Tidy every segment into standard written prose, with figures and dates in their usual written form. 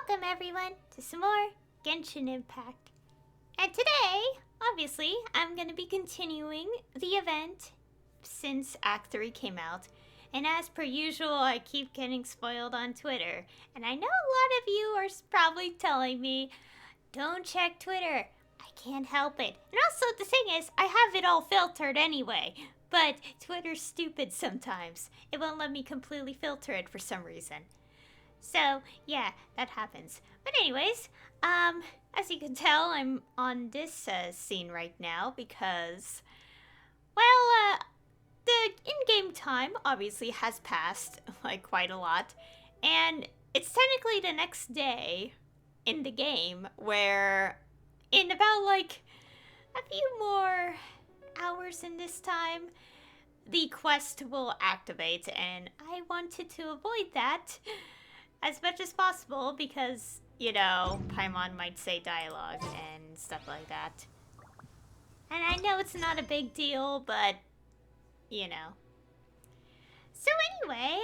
Welcome everyone to some more Genshin Impact. And today, obviously, I'm going to be continuing the event since Act 3 came out. And as per usual, I keep getting spoiled on Twitter. And I know a lot of you are probably telling me, don't check Twitter. I can't help it. And also, the thing is, I have it all filtered anyway. But Twitter's stupid sometimes. It won't let me completely filter it for some reason. So, yeah, that happens. But anyways, as you can tell, I'm on this scene right now because, well, the in-game time obviously has passed, like, quite a lot. And it's technically the next day in the game where in about, like, a few more hours in this time, the quest will activate. And I wanted to avoid that as much as possible because, you know, Paimon might say dialogue and stuff like that. And I know it's not a big deal, but, you know. So anyway,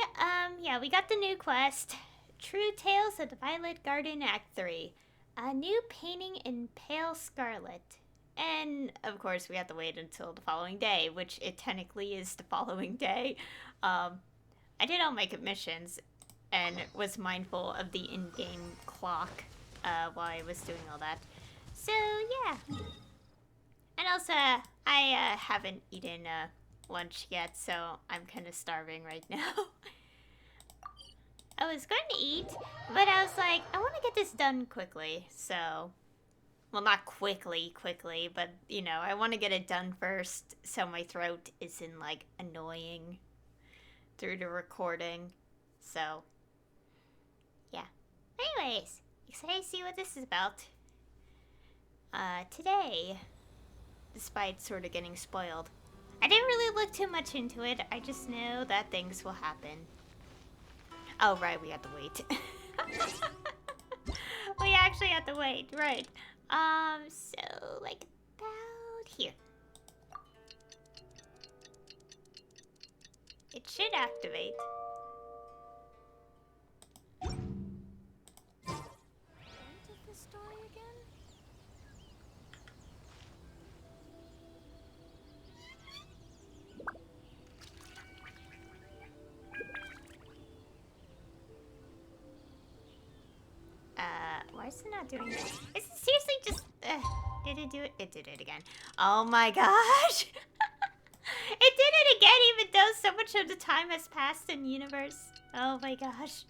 yeah, we got the new quest. True Tales of the Violet Garden Act 3. A new painting in pale scarlet. And, of course, we have to wait until the following day, which it technically is the following day. I did all my commissions and was mindful of the in-game clock while I was doing all that. So, yeah. And also, I haven't eaten lunch yet, so I'm kind of starving right now. I was going to eat, but I was like, I want to get this done quickly, so... Well, not quickly, but, you know, I want to get it done first so my throat isn't, like, annoying through the recording, so... Yeah. Anyways, excited to see what this is about. Today, despite sort of getting spoiled, I didn't really look too much into it. I just know that things will happen. Oh, right, we have to wait. We actually have to wait, right. So, like, about here. It should activate. Story again? Why is it not doing it? Is it seriously just, did it do it? It did it again. Oh my gosh! It did it again even though so much of the time has passed in universe. Oh my gosh.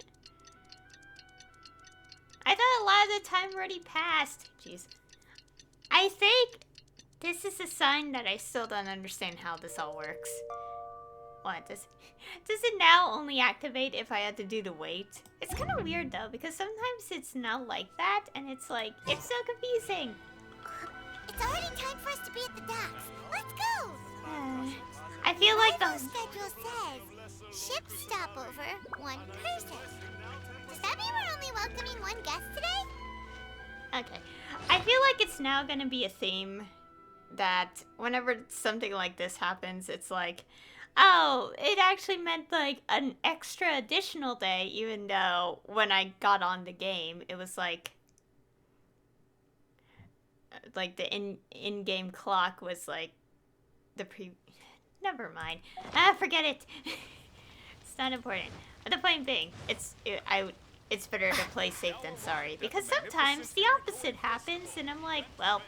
I thought a lot of the time already passed. Jeez. I think this is a sign that I still don't understand how this all works. What? Does it now only activate if I had to do the wait? It's kind of weird though, because sometimes it's not like that, and it's like, it's so confusing. It's already time for us to be at the docks. Let's go! I feel like the schedule says ship stopover, one person. Does that mean we're only welcoming one guest today? Okay. I feel like it's now gonna be a theme that whenever something like this happens, it's like, oh, it actually meant like an extra additional day, even though when I got on the game, it was like the in-game clock was like the never mind. Forget it. It's not important. But the point being, it's better to play safe than sorry, because sometimes the opposite happens and I'm like, well.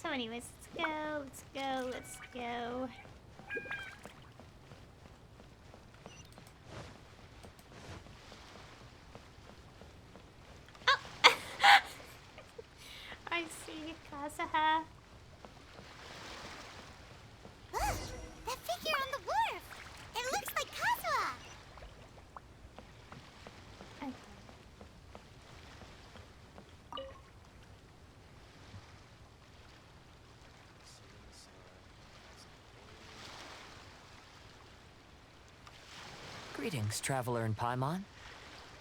So anyways, let's go. Oh! I see Kazuha. Look! That figure on the wharf! It looks like Kazuha! Okay. Greetings, traveler in Paimon.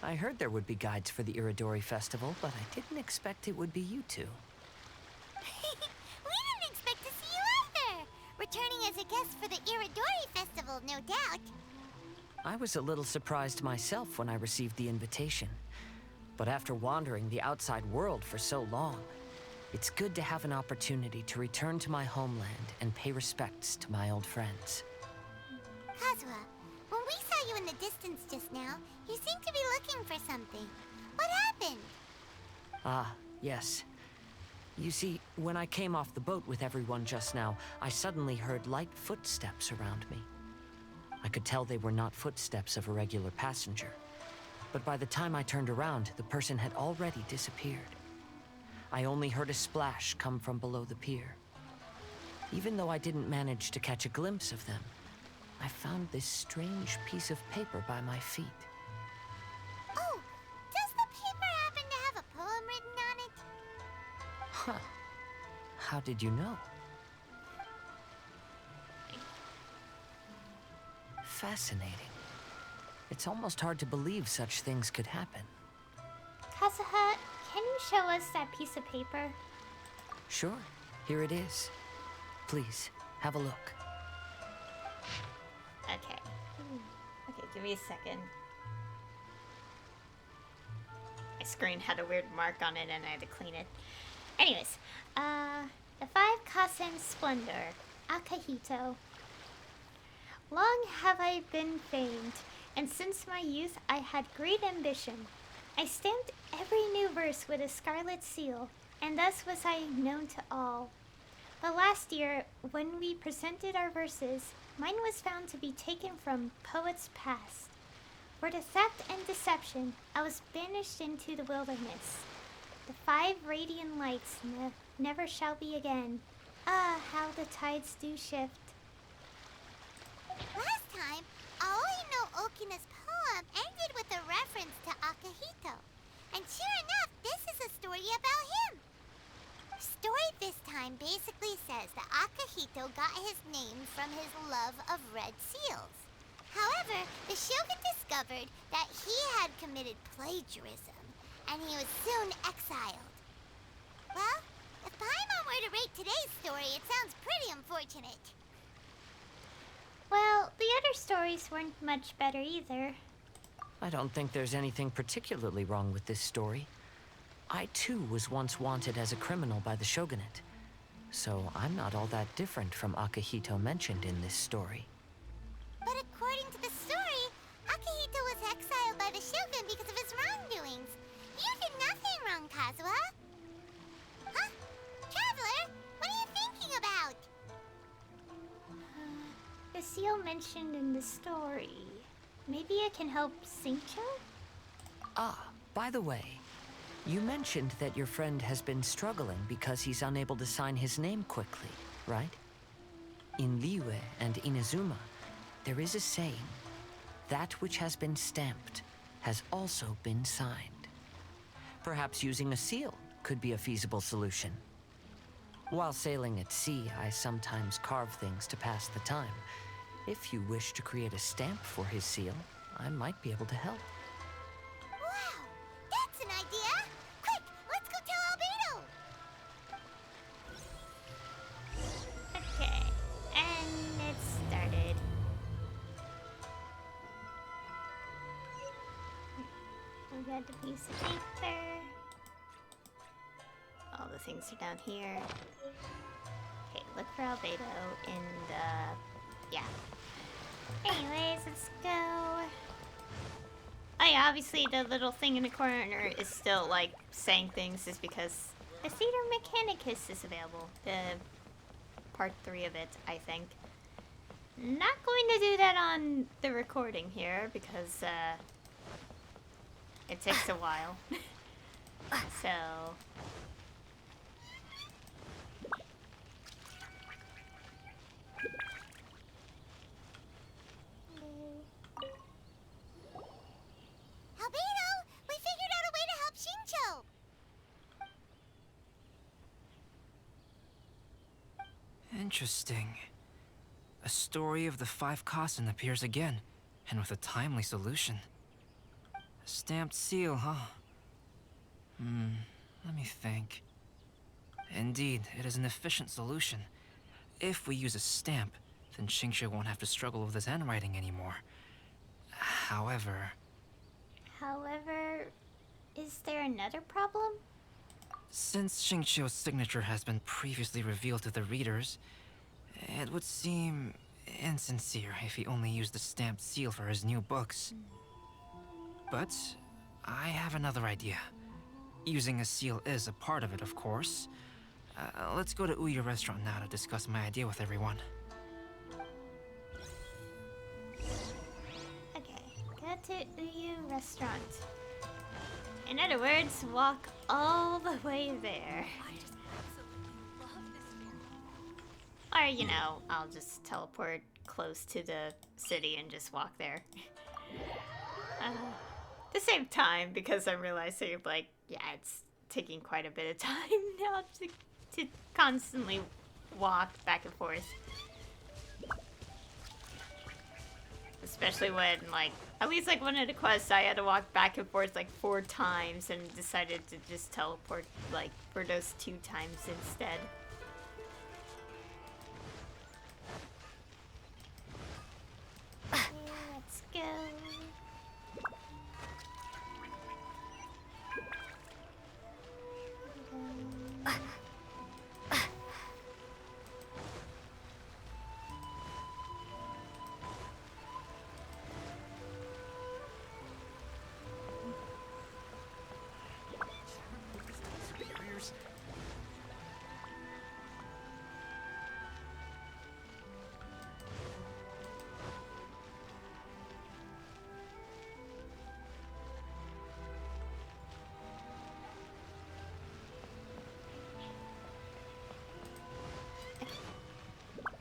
I heard there would be guides for the Iridori Festival, but I didn't expect it would be you two. We didn't expect to see you either! Returning as a guest for the Iridori Festival, no doubt. I was a little surprised myself when I received the invitation. But after wandering the outside world for so long, it's good to have an opportunity to return to my homeland and pay respects to my old friends. Kazuha, when we saw you in the distance just now, you seemed to be looking for something. What happened? Ah, yes. You see, when I came off the boat with everyone just now, I suddenly heard light footsteps around me. I could tell they were not footsteps of a regular passenger. But by the time I turned around, the person had already disappeared. I only heard a splash come from below the pier. Even though I didn't manage to catch a glimpse of them, I found this strange piece of paper by my feet. Oh, does the paper happen to have a poem written on it? Huh. How did you know? Fascinating. It's almost hard to believe such things could happen. Kazuha, can you show us that piece of paper? Sure, here it is. Please, have a look. Okay. Okay, give me a second. My screen had a weird mark on it and I had to clean it. Anyways, the 5 Kasen Splendor, Akahito. Long have I been famed, and since my youth I had great ambition. I stamped every new verse with a scarlet seal, and thus was I known to all. But last year, when we presented our verses, mine was found to be taken from poets past. For the theft and deception, I was banished into the wilderness. The 5 radiant lights never shall be again. Ah, how the tides do shift. Last time, Aoi no Okina's poem ended with a reference to Akahito. And sure enough, this is a story about him. The story this time basically says that Akahito got his name from his love of red seals. However, the shogun discovered that he had committed plagiarism, and he was soon exiled. Well, if Paimon were to rate today's story, it sounds pretty unfortunate. Well, the other stories weren't much better either. I don't think there's anything particularly wrong with this story. I too was once wanted as a criminal by the shogunate, so I'm not all that different from Akahito mentioned in this story. But according to the story, Akihito was exiled by the shogun because of his wrongdoings. You did nothing wrong, Kazuha. Huh? Traveler, what are you thinking about? The seal mentioned in the story. Maybe it can help Xingqiu? Ah, by the way, you mentioned that your friend has been struggling because he's unable to sign his name quickly, right? In Liyue and Inazuma, there is a saying, that which has been stamped has also been signed. Perhaps using a seal could be a feasible solution. While sailing at sea, I sometimes carve things to pass the time. If you wish to create a stamp for his seal, I might be able to help. Wow, that's an idea! Quick, let's go tell Albedo! Okay, and it started. We got the piece of paper. All the things are down here. Okay, look for Albedo in the... yeah. Anyways, let's go. Oh yeah, obviously the little thing in the corner is still, like, saying things is because the Theater Mechanicus is available. The part 3 of it, I think. Not going to do that on the recording here because, it takes a while. So... Albedo, we figured out a way to help Xingqiu! Interesting. A story of the 5 Kasen appears again, and with a timely solution. A stamped seal, huh? Let me think. Indeed, it is an efficient solution. If we use a stamp, then Xingqiu won't have to struggle with his handwriting anymore. However, However, is there another problem? since Xingqiu's signature has been previously revealed to the readers, it would seem insincere if he only used the stamped seal for his new books. But I have another idea. Using a seal is a part of it, of course. Let's go to Ouya restaurant now to discuss my idea with everyone. Okay, go to Uyu restaurant. In other words, walk all the way there. Or, you know, I'll just teleport close to the city and just walk there. To save time, because I'm realizing, like, yeah, it's taking quite a bit of time now to constantly walk back and forth. Especially when, like, at least, like, one of the quests I had to walk back and forth, like, 4 times and decided to just teleport, like, for those 2 times instead. Okay, let's go.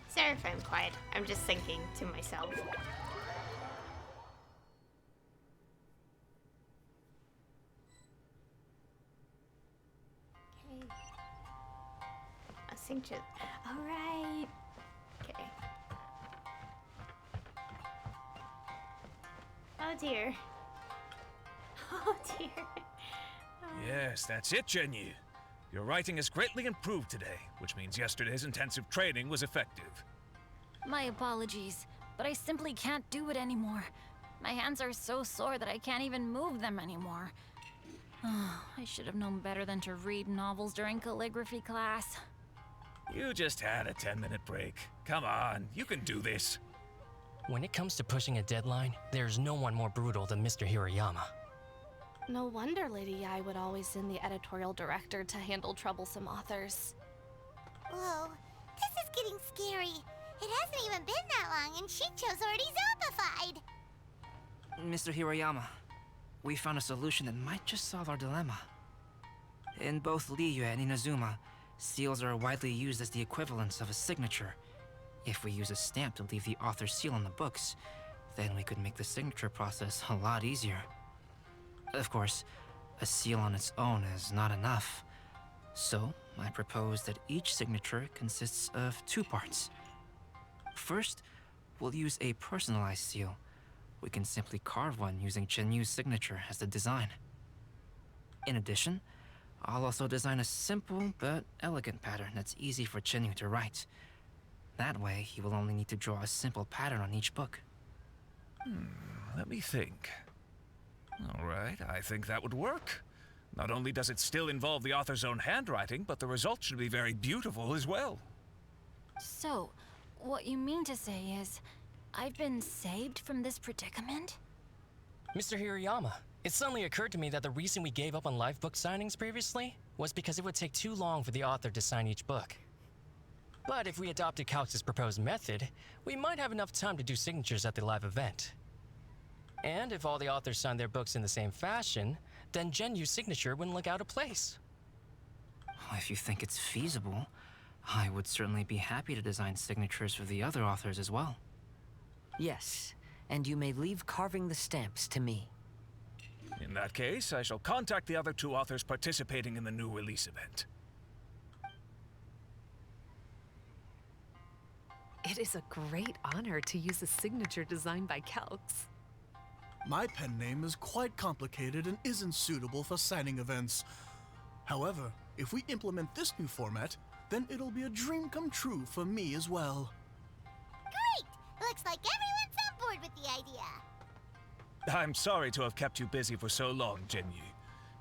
Sorry if I'm quiet. I'm just thinking to myself. Okay. I think just. Alright. Okay. Oh dear. Oh dear. Yes, that's it, Genyu. Your writing is greatly improved today, which means yesterday's intensive training was effective. My apologies, but I simply can't do it anymore. My hands are so sore that I can't even move them anymore. I should have known better than to read novels during calligraphy class. You just had a 10-minute break. Come on, you can do this. When it comes to pushing a deadline, there's no one more brutal than Mr. Hirayama. No wonder Lady Yai would always send the editorial director to handle troublesome authors. Whoa, this is getting scary. It hasn't even been that long and Shincho's already zombified. Mr. Hirayama, we found a solution that might just solve our dilemma. In both Liyue and Inazuma, seals are widely used as the equivalents of a signature. If we use a stamp to leave the author's seal on the books, then we could make the signature process a lot easier. Of course, a seal on its own is not enough. So, I propose that each signature consists of 2 parts. First, we'll use a personalized seal. We can simply carve one using Chenyu's signature as the design. In addition, I'll also design a simple but elegant pattern that's easy for Chenyu to write. That way, he will only need to draw a simple pattern on each book. Let me think. All right, I think that would work. Not only does it still involve the author's own handwriting, but the result should be very beautiful as well. So, what you mean to say is, I've been saved from this predicament? Mr. Hirayama, it suddenly occurred to me that the reason we gave up on live book signings previously was because it would take too long for the author to sign each book. But if we adopted Calx's proposed method, we might have enough time to do signatures at the live event. And if all the authors signed their books in the same fashion, then Genyu's signature wouldn't look out of place. If you think it's feasible, I would certainly be happy to design signatures for the other authors as well. Yes, and you may leave carving the stamps to me. In that case, I shall contact the other 2 authors participating in the new release event. It is a great honor to use a signature designed by Calx. My pen name is quite complicated and isn't suitable for signing events. However, if we implement this new format, then it'll be a dream come true for me as well. Great! Looks like everyone's on board with the idea. I'm sorry to have kept you busy for so long, Jinyu.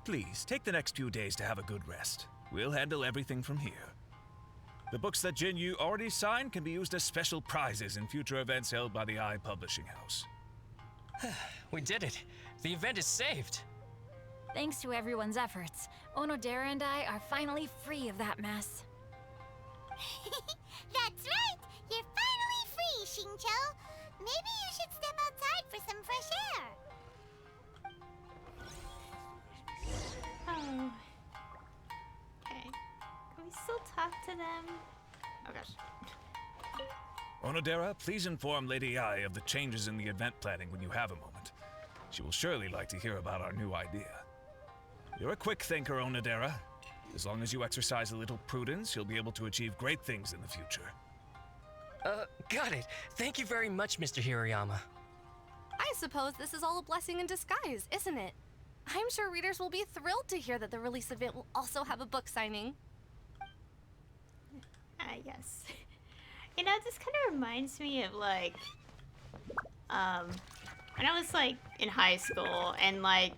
Please, take the next few days to have a good rest. We'll handle everything from here. The books that Jinyu already signed can be used as special prizes in future events held by the Eye Publishing House. We did it. The event is saved. Thanks to everyone's efforts, Onodera and I are finally free of that mess. That's right! You're finally free, Xingqiu! Maybe you should step outside for some fresh air. Oh. Okay. Can we still talk to them? Oh gosh. Onodera, please inform Lady Ai of the changes in the event planning when you have a moment. She will surely like to hear about our new idea. You're a quick thinker, Onodera. As long as you exercise a little prudence, you'll be able to achieve great things in the future. Got it. Thank you very much, Mr. Hirayama. I suppose this is all a blessing in disguise, isn't it? I'm sure readers will be thrilled to hear that the release event will also have a book signing. Yes. You know, this kind of reminds me of, like, when I was, like, in high school and, like,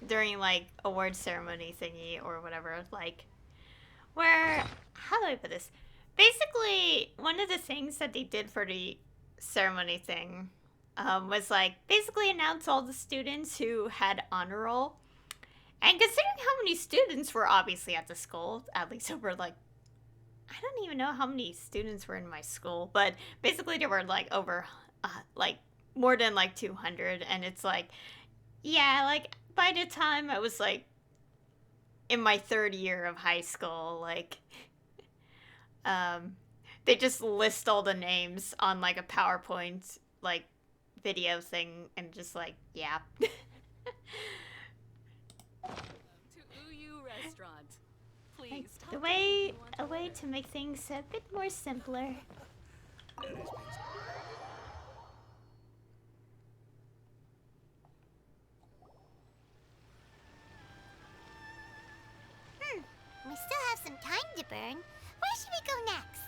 during, like, award ceremony thingy or whatever, like, where, how do I put this? Basically, one of the things that they did for the ceremony thing was, like, basically announce all the students who had honor roll. And considering how many students were obviously at the school, at least over, like, I don't even know how many students were in my school, but basically there were, like, over, like, more than, like, 200, and it's like, yeah, like, by the time I was, like, in my 3rd year of high school, like, they just list all the names on, like, a PowerPoint, like, video thing, and just, like, yeah. To Uyu Restaurant. Please. A way to make things a bit more simpler. We still have some time to burn. Where should we go next?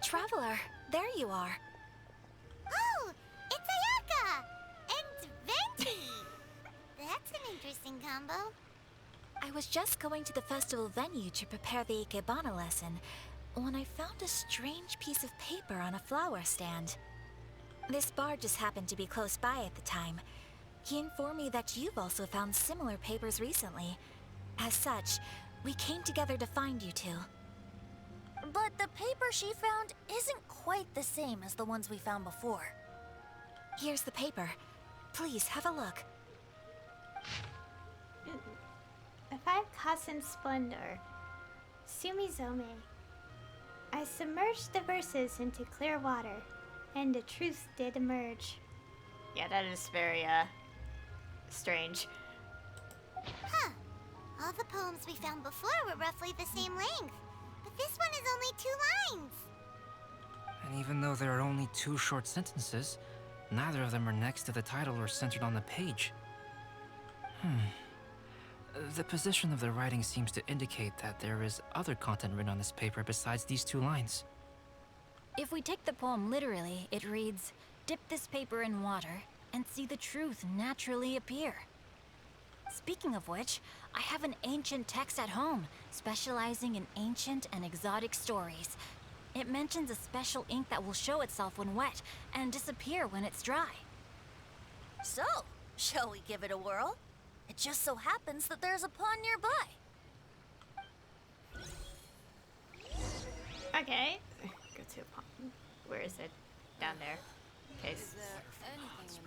Traveler, there you are. Oh, it's Ayaka! And Venti! That's an interesting combo. I was just going to the festival venue to prepare the Ikebana lesson when I found a strange piece of paper on a flower stand. This bard just happened to be close by at the time. He informed me that you've also found similar papers recently. As such, we came together to find you two. But the paper she found isn't quite the same as the ones we found before. Here's the paper. Please, have a look. 5 Kasen Splendor. Sumizome. I submerged the verses into clear water, and the truth did emerge. Yeah, that is very, strange. Huh. All the poems we found before were roughly the same length. But this one is only 2 lines. And even though there are only 2 short sentences, neither of them are next to the title or centered on the page. The position of the writing seems to indicate that there is other content written on this paper besides these 2 lines. If we take the poem literally, it reads, "Dip this paper in water and see the truth naturally appear." Speaking of which, I have an ancient text at home, specializing in ancient and exotic stories. It mentions a special ink that will show itself when wet and disappear when it's dry. So, shall we give it a whirl? It just so happens that there's a pond nearby. Okay. Go to a pond. Where is it? Down there. Okay.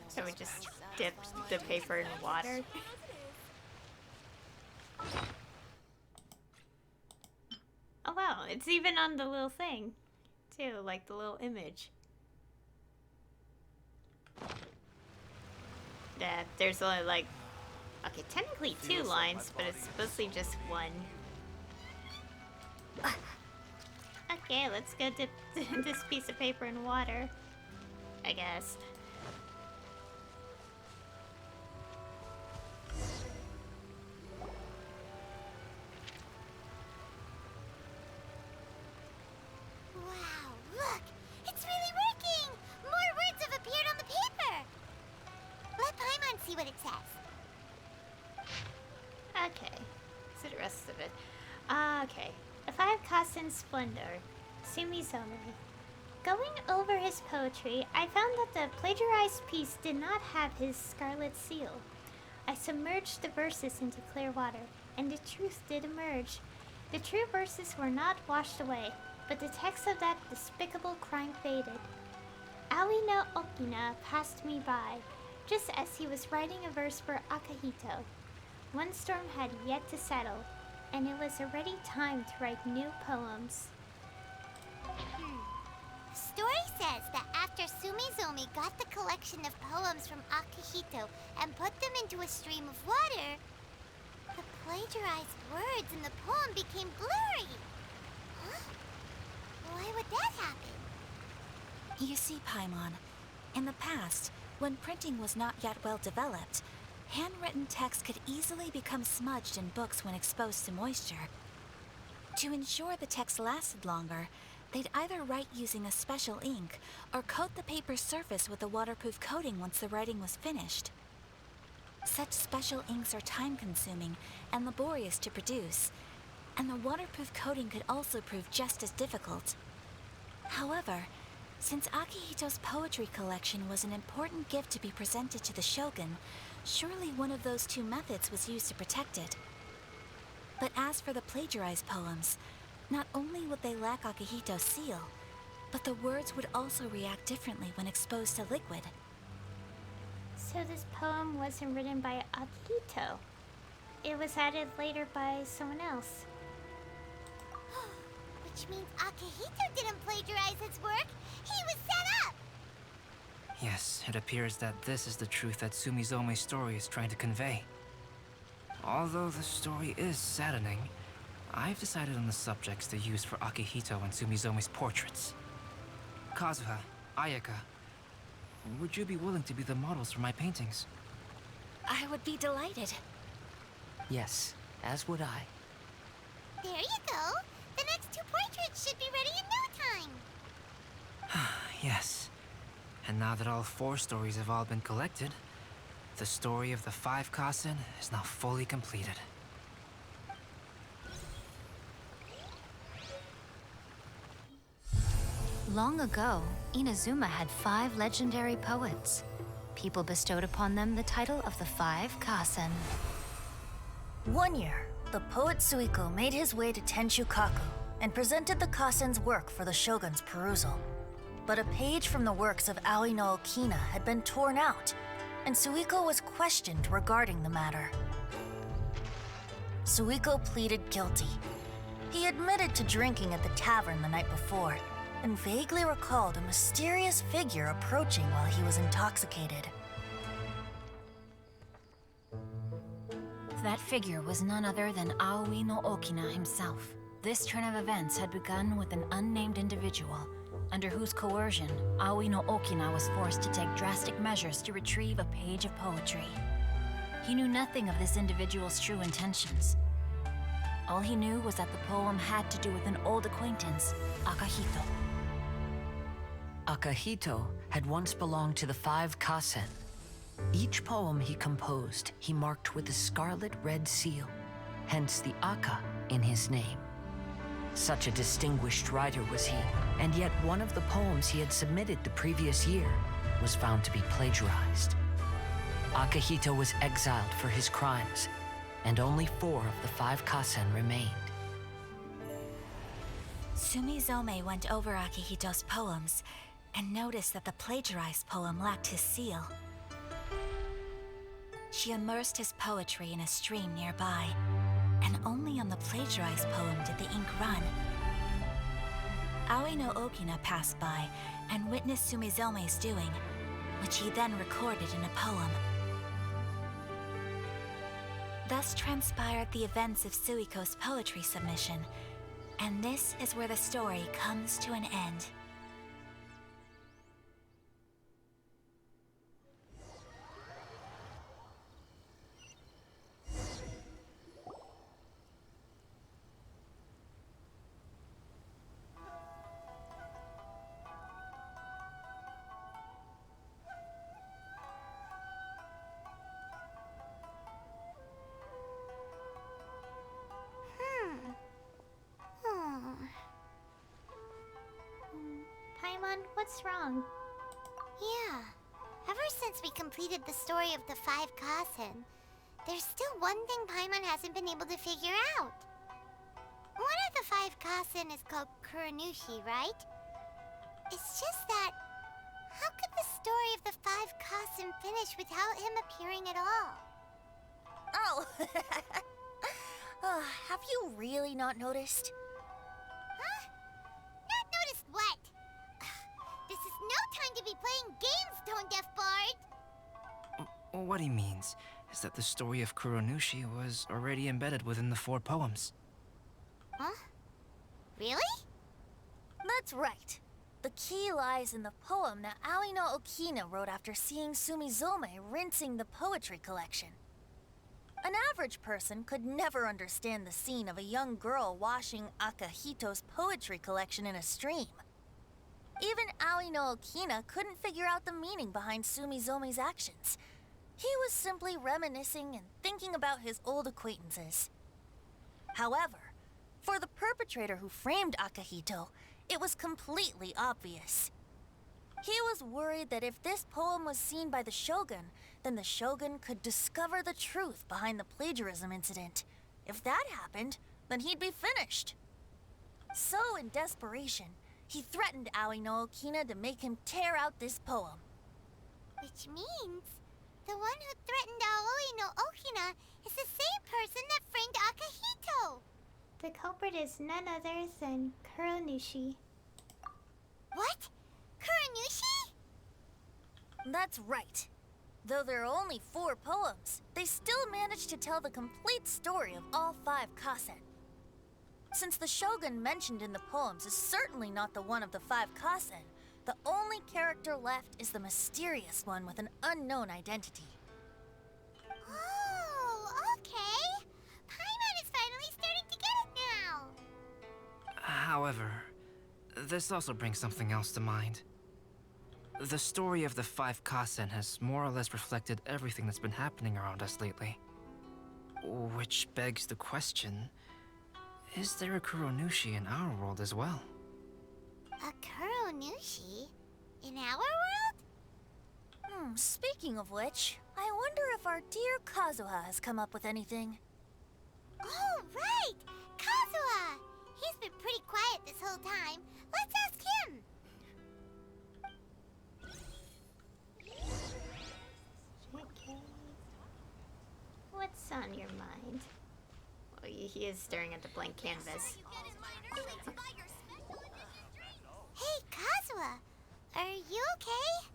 So we just dip the paper in water. Oh wow, it's even on the little thing, too, like the little image. Yeah, there's only like, okay, technically 2 lines, but it's supposedly just 1. Okay, let's go dip this piece of paper in water, I guess. Wow, look! It's really working! More what it says. Okay, so the rest of it. Okay. The Five Kasen Splendor, Sumizome. Going over his poetry, I found that the plagiarized piece did not have his scarlet seal. I submerged the verses into clear water, and the truth did emerge. The true verses were not washed away, but the text of that despicable crime faded. Aoi no Okina passed me by, just as he was writing a verse for Akahito. One storm had yet to settle, and it was already time to write new poems. The story says that after Sumizome got the collection of poems from Akahito and put them into a stream of water, the plagiarized words in the poem became blurry. Huh? Why would that happen? You see, Paimon, in the past, when printing was not yet well developed, handwritten text could easily become smudged in books when exposed to moisture. To ensure the text lasted longer, they'd either write using a special ink or coat the paper's surface with a waterproof coating once the writing was finished. Such special inks are time-consuming and laborious to produce, and the waterproof coating could also prove just as difficult. However, since Akihito's poetry collection was an important gift to be presented to the shogun, surely one of those two methods was used to protect it. But as for the plagiarized poems, not only would they lack Akihito's seal, but the words would also react differently when exposed to liquid. So this poem wasn't written by Akihito. It was added later by someone else. Which means Akihito didn't plagiarize his work. He was set up! Yes, it appears that this is the truth that Sumizome's story is trying to convey. Although the story is saddening, I've decided on the subjects to use for Akihito and Sumizome's portraits. Kazuha, Ayaka, would you be willing to be the models for my paintings? I would be delighted. Yes, as would I. There you go. The next two portraits should be ready in no time. Yes. And now that all four stories have all been collected, the story of the Five Kasen is now fully completed. Long ago, Inazuma had 5 legendary poets. People bestowed upon them the title of the Five Kasen. One year, the poet Suiko made his way to Tenshukaku and presented the Kasen's work for the shogun's perusal. But a page from the works of Aoi no Okina had been torn out, and Suiko was questioned regarding the matter. Suiko pleaded guilty. He admitted to drinking at the tavern the night before, and vaguely recalled a mysterious figure approaching while he was intoxicated. That figure was none other than Aoi no Okina himself. This turn of events had begun with an unnamed individual, under whose coercion, Aoi no Okina was forced to take drastic measures to retrieve a page of poetry. He knew nothing of this individual's true intentions. All he knew was that the poem had to do with an old acquaintance, Akahito. Akahito had once belonged to the Five Kasen. Each poem he composed, he marked with a scarlet red seal, hence the Aka in his name. Such a distinguished writer was he, and yet one of the poems he had submitted the previous year was found to be plagiarized. Akahito was exiled for his crimes, and only 4 of the Five Kasen remained. Sumizome went over Akihito's poems and noticed that the plagiarized poem lacked his seal. She immersed his poetry in a stream nearby, and only on the plagiarized poem did the ink run. Aoi no Okina passed by and witnessed Sumizome's doing, which he then recorded in a poem. Thus transpired the events of Suiko's poetry submission, and this is where the story comes to an end. What's wrong? Yeah. Ever since we completed the story of the 5 Kasen, there's still one thing Paimon hasn't been able to figure out. One of the 5 Kasen is called Kuranushi, right? It's just that, how could the story of the 5 Kasen finish without him appearing at all? Oh! Have you really not noticed? Huh? Not noticed what? This is no time to be playing games, Tone Deaf Bard! What he means is that the story of Kuronushi was already embedded within the 4 poems. Huh? Really? That's right. The key lies in the poem that Aoi no Okina wrote after seeing Sumizome rinsing the poetry collection. An average person could never understand the scene of a young girl washing Akahito's poetry collection in a stream. Even Aoi no Okina couldn't figure out the meaning behind Sumizome's actions. He was simply reminiscing and thinking about his old acquaintances. However, for the perpetrator who framed Akahito, it was completely obvious. He was worried that if this poem was seen by the Shogun, then the Shogun could discover the truth behind the plagiarism incident. If that happened, then he'd be finished. So, in desperation, he threatened Aoi no Okina to make him tear out this poem. Which means the one who threatened Aoi no Okina is the same person that framed Akahito! The culprit is none other than Kuronushi. What? Kuranushi? That's right. Though there are only 4 poems, they still managed to tell the complete story of all 5 Kasen. Since the Shogun mentioned in the poems is certainly not the one of the 5 Kasen, the only character left is the mysterious one with an unknown identity. Oh, okay. Paimon is finally starting to get it now. However, this also brings something else to mind. The story of the 5 Kasen has more or less reflected everything that's been happening around us lately. Which begs the question, is there a Kuronushi in our world as well? A Kuranushi? In our world? Speaking of which, I wonder if our dear Kazuha has come up with anything. Oh, right! Kazuha! He's been pretty quiet this whole time. Let's ask him! Okay. What's on your mind? Oh, he is staring at the blank canvas. Hey, Kazuha! Are you okay?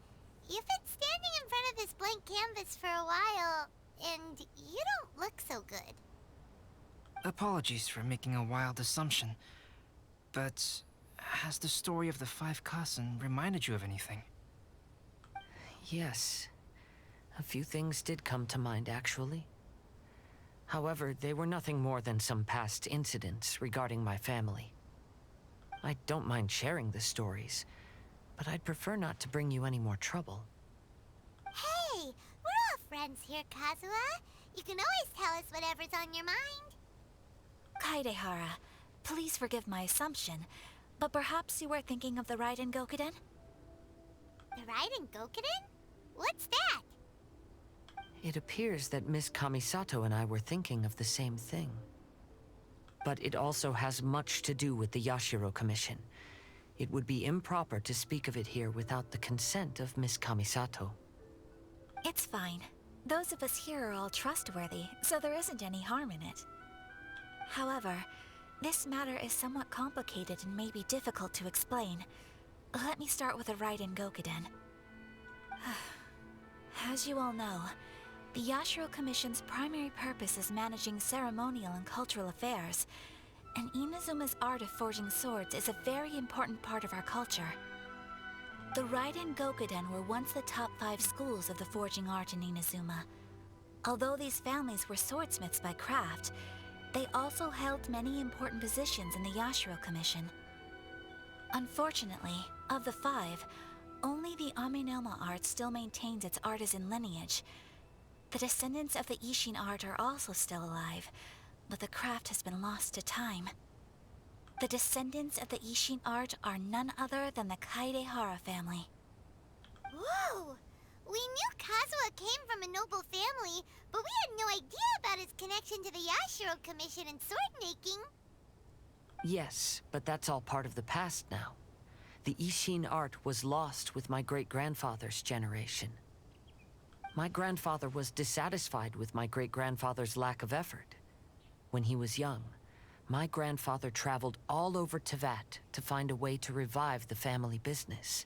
You've been standing in front of this blank canvas for a while, and you don't look so good. Apologies for making a wild assumption, but has the story of the 5 Kasen reminded you of anything? Yes. A few things did come to mind, actually. However, they were nothing more than some past incidents regarding my family. I don't mind sharing the stories, but I'd prefer not to bring you any more trouble. Hey, we're all friends here, Kazuha. You can always tell us whatever's on your mind. Kaidehara, please forgive my assumption, but perhaps you were thinking of the Raiden Gokuden? The Raiden Gokuden? What's that? It appears that Miss Kamisato and I were thinking of the same thing. But it also has much to do with the Yashiro Commission. It would be improper to speak of it here without the consent of Miss Kamisato. It's fine. Those of us here are all trustworthy, so there isn't any harm in it. However, this matter is somewhat complicated and may be difficult to explain. Let me start with the Raiden Gokuden. As you all know, the Yashiro Commission's primary purpose is managing ceremonial and cultural affairs, and Inazuma's art of forging swords is a very important part of our culture. The Raiden Gokuden were once the top 5 schools of the forging art in Inazuma. Although these families were swordsmiths by craft, they also held many important positions in the Yashiro Commission. Unfortunately, of the 5, only the Amenoma art still maintains its artisan lineage. The descendants of the Ishin art are also still alive, but the craft has been lost to time. The descendants of the Ishin art are none other than the Kaedehara family. Whoa! We knew Kazuha came from a noble family, but we had no idea about his connection to the Yashiro Commission and sword making. Yes, but that's all part of the past now. The Ishin art was lost with my great-grandfather's generation. My grandfather was dissatisfied with my great-grandfather's lack of effort. When he was young, my grandfather traveled all over Tevat to find a way to revive the family business.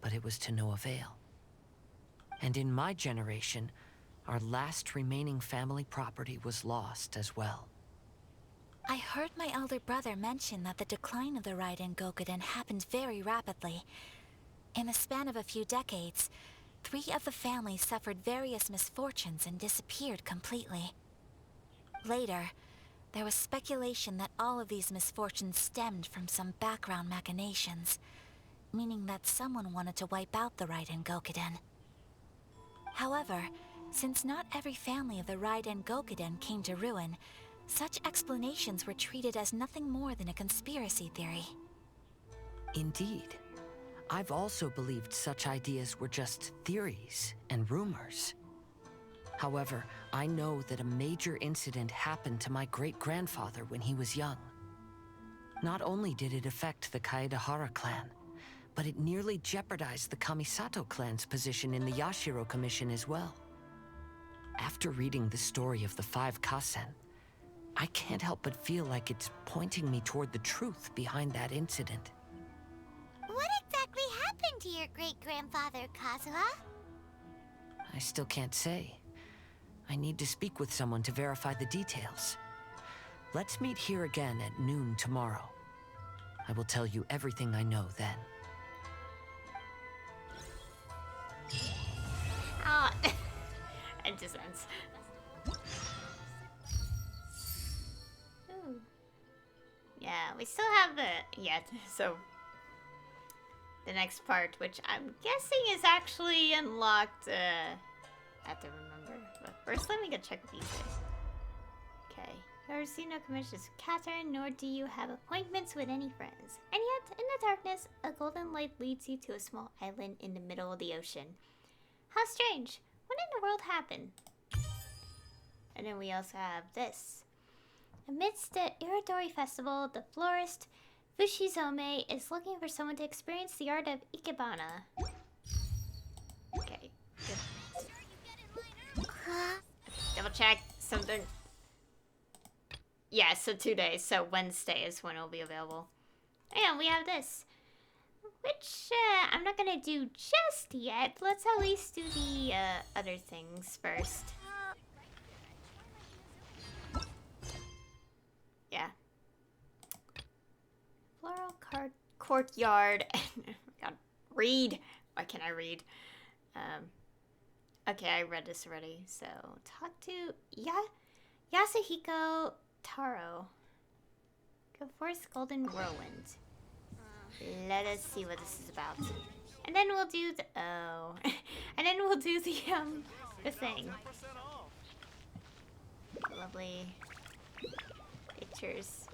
But it was to no avail. And in my generation, our last remaining family property was lost as well. I heard my elder brother mention that the decline of the Raiden Gokuden happened very rapidly. In the span of a few decades, 3 of the families suffered various misfortunes and disappeared completely. Later, there was speculation that all of these misfortunes stemmed from some background machinations, meaning that someone wanted to wipe out the Raiden Gokuden. However, since not every family of the Raiden Gokuden came to ruin, such explanations were treated as nothing more than a conspiracy theory. Indeed. I've also believed such ideas were just theories and rumors. However, I know that a major incident happened to my great-grandfather when he was young. Not only did it affect the Kaedehara clan, but it nearly jeopardized the Kamisato clan's position in the Yashiro Commission as well. After reading the story of the 5 Kasen, I can't help but feel like it's pointing me toward the truth behind that incident. What exactly happened to your great-grandfather, Kazuha? I still can't say. I need to speak with someone to verify the details. Let's meet here again at noon tomorrow. I will tell you everything I know then. Oh, it just ends. Ooh. Yeah, we still have so the next part, which I'm guessing is actually unlocked, I have to remember. But first, let me go check these guys. Okay. You receive no commissions with Catherine, nor do you have appointments with any friends. And yet, in the darkness, a golden light leads you to a small island in the middle of the ocean. How strange. What in the world happened? And then we also have this. Amidst the Iridori Festival, the florist Fushizome is looking for someone to experience the art of Ikebana. Okay, good. Double check something. Yeah, so 2 days. So Wednesday is when it'll be available. And we have this, which I'm not gonna do just yet. Let's at least do the other things first. Yeah. Floral courtyard. God, read. Why can't I read? Okay, I read this already. So talk to Yasuhiko Taro. Go forth Golden Whirlwind. Let us see what this is about. And then we'll do the and then we'll do the thing. Lovely pictures.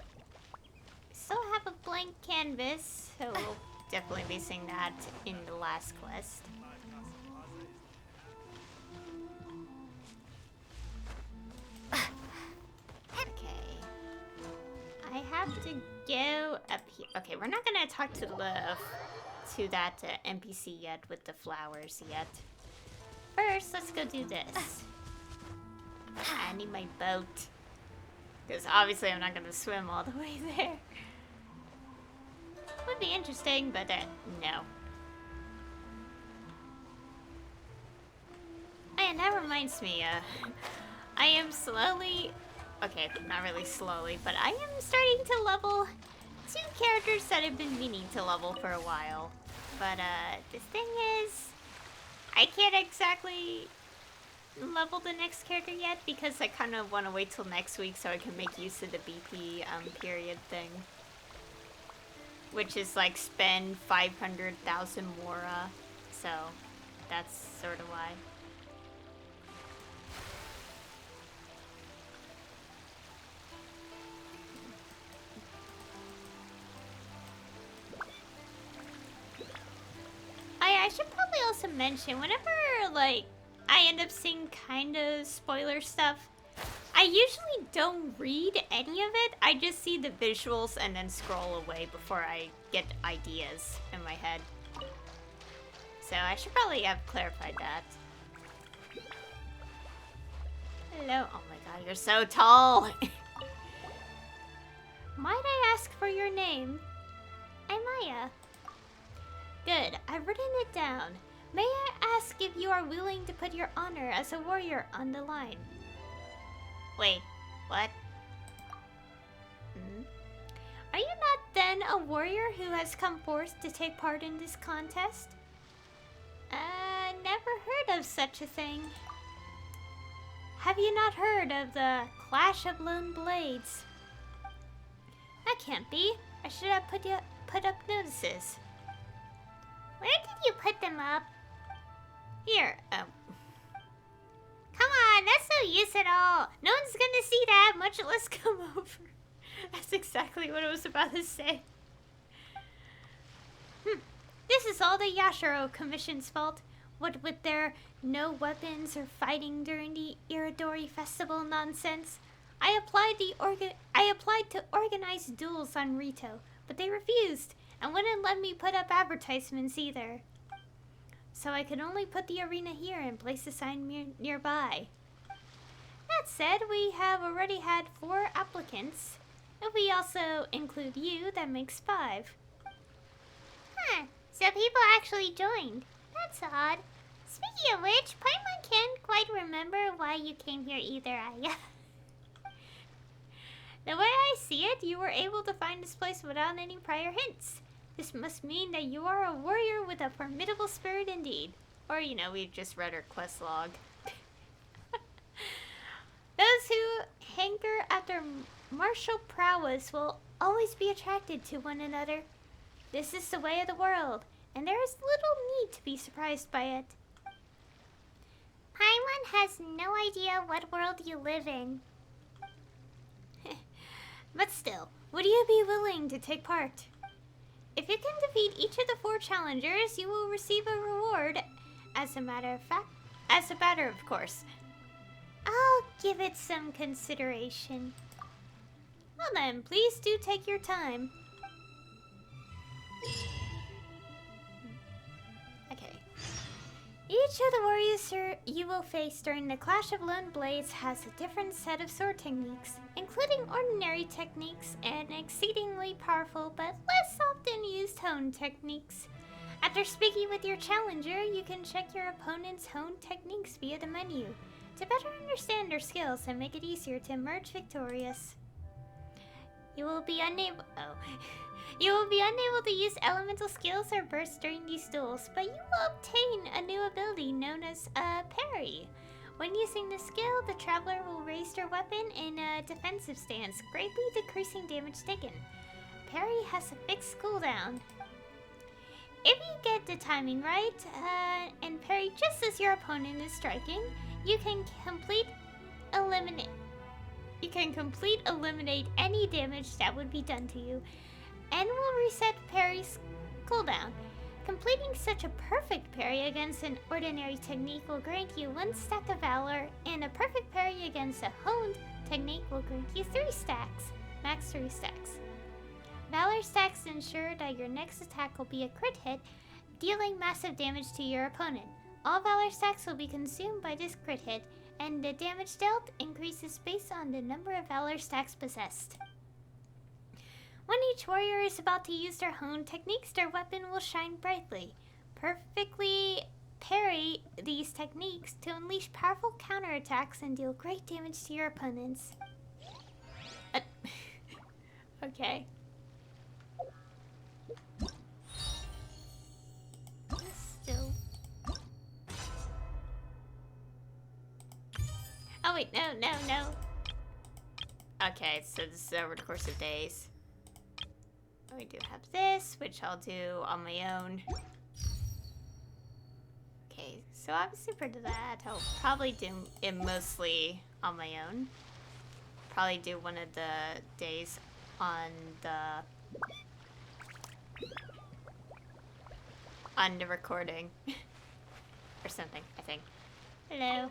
We still have a blank canvas, so we'll definitely be seeing that in the last quest. Okay. I have to go up here. Okay, we're not gonna talk to that NPC yet with the flowers yet. First, let's go do this. I need my boat. Because obviously I'm not gonna swim all the way there. Would be interesting, but no. And that reminds me, I am slowly, okay, not really slowly, but I am starting to level 2 characters that I've been meaning to level for a while. But the thing is, I can't exactly level the next character yet because I kind of want to wait till next week so I can make use of the BP period thing. Which is like spend 500,000 Mora, so that's sort of why. should probably also mention, whenever, like, I end up seeing kind of spoiler stuff, I usually don't read any of it. I just see the visuals and then scroll away before I get ideas in my head. So I should probably have clarified that. Hello. Oh my god, you're so tall. Might I ask for your name? I'm Maya. Good, I've written it down. May I ask if you are willing to put your honor as a warrior on the line? Wait, what? Are you not then a warrior who has come forth to take part in this contest? Never heard of such a thing. Have you not heard of the Clash of Lone Blades? That can't be. I should have put up notices. Where did you put them up? Here. Come on, that's no use at all. No one's gonna see that, much less come over. That's exactly what I was about to say. This is all the Yashiro Commission's fault. What with their no weapons or fighting during the Iridori Festival nonsense. I applied to organize duels on Rito, but they refused and wouldn't let me put up advertisements either. So I could only put the arena here and place a sign nearby. That said, we have already had 4 applicants. If we also include you, that makes 5. Huh, so people actually joined. That's odd. Speaking of which, Paimon can't quite remember why you came here either, Aya. The way I see it, you were able to find this place without any prior hints. This must mean that you are a warrior with a formidable spirit indeed. Or, you know, we've just read our quest log. Those who hanker after martial prowess will always be attracted to one another. This is the way of the world, and there is little need to be surprised by it. Paimon has no idea what world you live in. But still, would you be willing to take part? If you can defeat each of the 4 challengers, you will receive a reward. As a matter of course. I'll give it some consideration. Well then, please do take your time. Okay. Each of the warriors you will face during the Clash of Lone Blades has a different set of sword techniques, including ordinary techniques and exceedingly powerful but less often used hone techniques. After speaking with your challenger, you can check your opponent's hone techniques via the menu to better understand their skills and make it easier to emerge victorious. You will be unable to use elemental skills or bursts during these duels, but you will obtain a new ability known as parry. When using this skill, the traveler will raise their weapon in a defensive stance, greatly decreasing damage taken. Parry has a fixed cooldown. If you get the timing right, and parry just as your opponent is striking, you can eliminate any damage that would be done to you, and will reset parry's cooldown. Completing such a perfect parry against an ordinary technique will grant you 1 stack of Valor, and a perfect parry against a honed technique will grant you 3 stacks, max 3 stacks. Valor stacks ensure that your next attack will be a crit hit, dealing massive damage to your opponent. All Valor stacks will be consumed by this crit hit, and the damage dealt increases based on the number of Valor stacks possessed. When each warrior is about to use their hone techniques, their weapon will shine brightly. Perfectly parry these techniques to unleash powerful counterattacks and deal great damage to your opponents. Okay. Still. Oh wait, no. Okay, so this is over the course of days. We do have this, which I'll do on my own. Okay, so obviously for that, I'll probably do it mostly on my own. Probably do one of the days on the... on the recording. Or something, I think. Hello.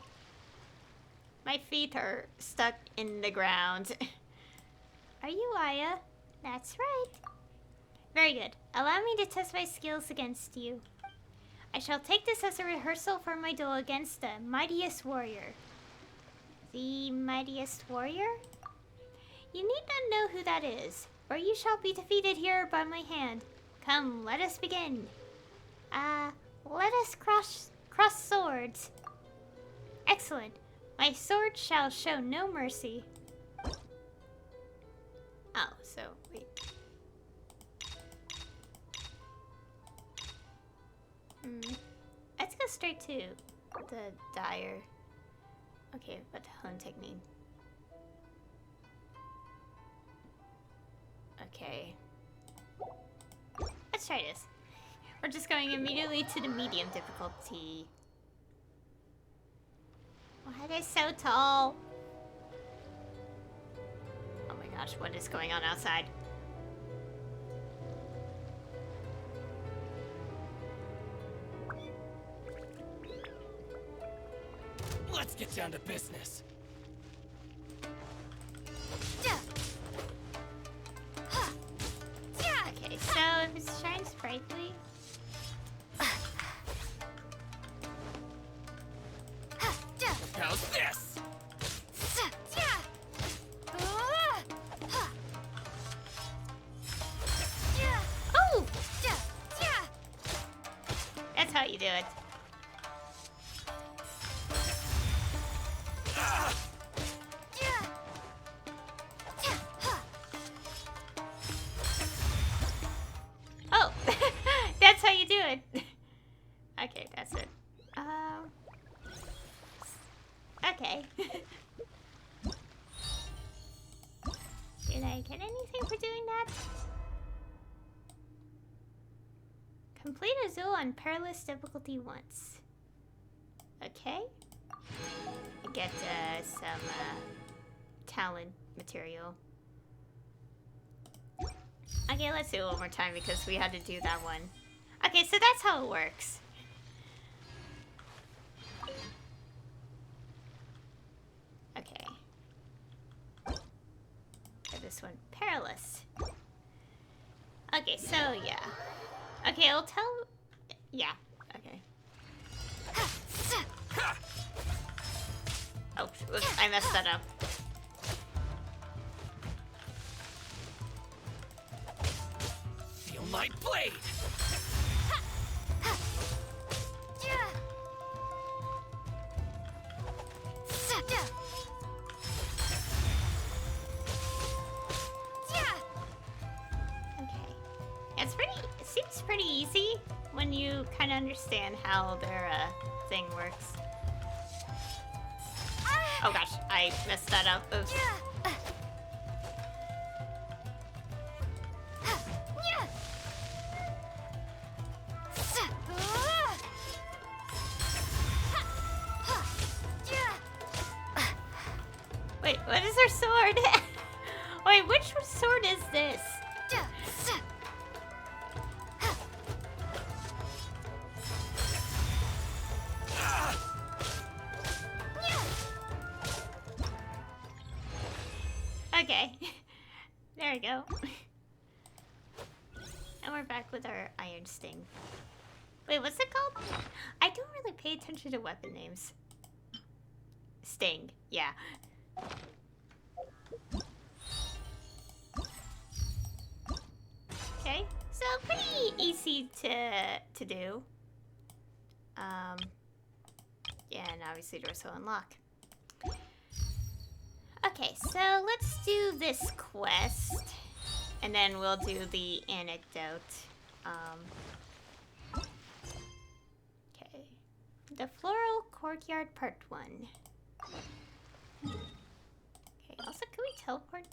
My feet are stuck in the ground. Are you Aya? That's right. Very good. Allow me to test my skills against you. I shall take this as a rehearsal for my duel against the mightiest warrior. The mightiest warrior? You need not know who that is, or you shall be defeated here by my hand. Come, let us begin. Let us cross swords. Excellent. My sword shall show no mercy. Oh, so, wait. Let's go straight to the dyer. Okay, what hone technique? Okay. Let's try this. We're just going immediately to the medium difficulty. Why are they so tall? Oh my gosh, what is going on outside? Let's get down to business. Okay, so if it shines brightly. How's this? Oh! That's how you do it. Oh! That's how you do it. Okay, that's it. Okay. Did I get anything for doing that? Complete a zoo on perilous difficulty once. Okay. I get some talent material. Okay, let's do it one more time because we had to do that one. Okay, so that's how it works. Okay. And this one, perilous. Okay, so yeah. Okay, I'll tell. Yeah. Okay. Oh, oops, I messed that up. Feel my blade. It seems pretty easy when you kind of understand how their thing works. Oh gosh, I messed that up. Oops. Wait, what is her sword? Wait, which sword is this? Okay. There we go. And we're back with our Iron Sting. Wait, what's it called? I don't really pay attention to weapon names. Sting, yeah. Okay, so pretty easy to do. Yeah, and obviously doors will unlock. Okay, so let's do this quest, and then we'll do the anecdote. Okay, the Floral Courtyard Part 1. Okay, also, can we teleport?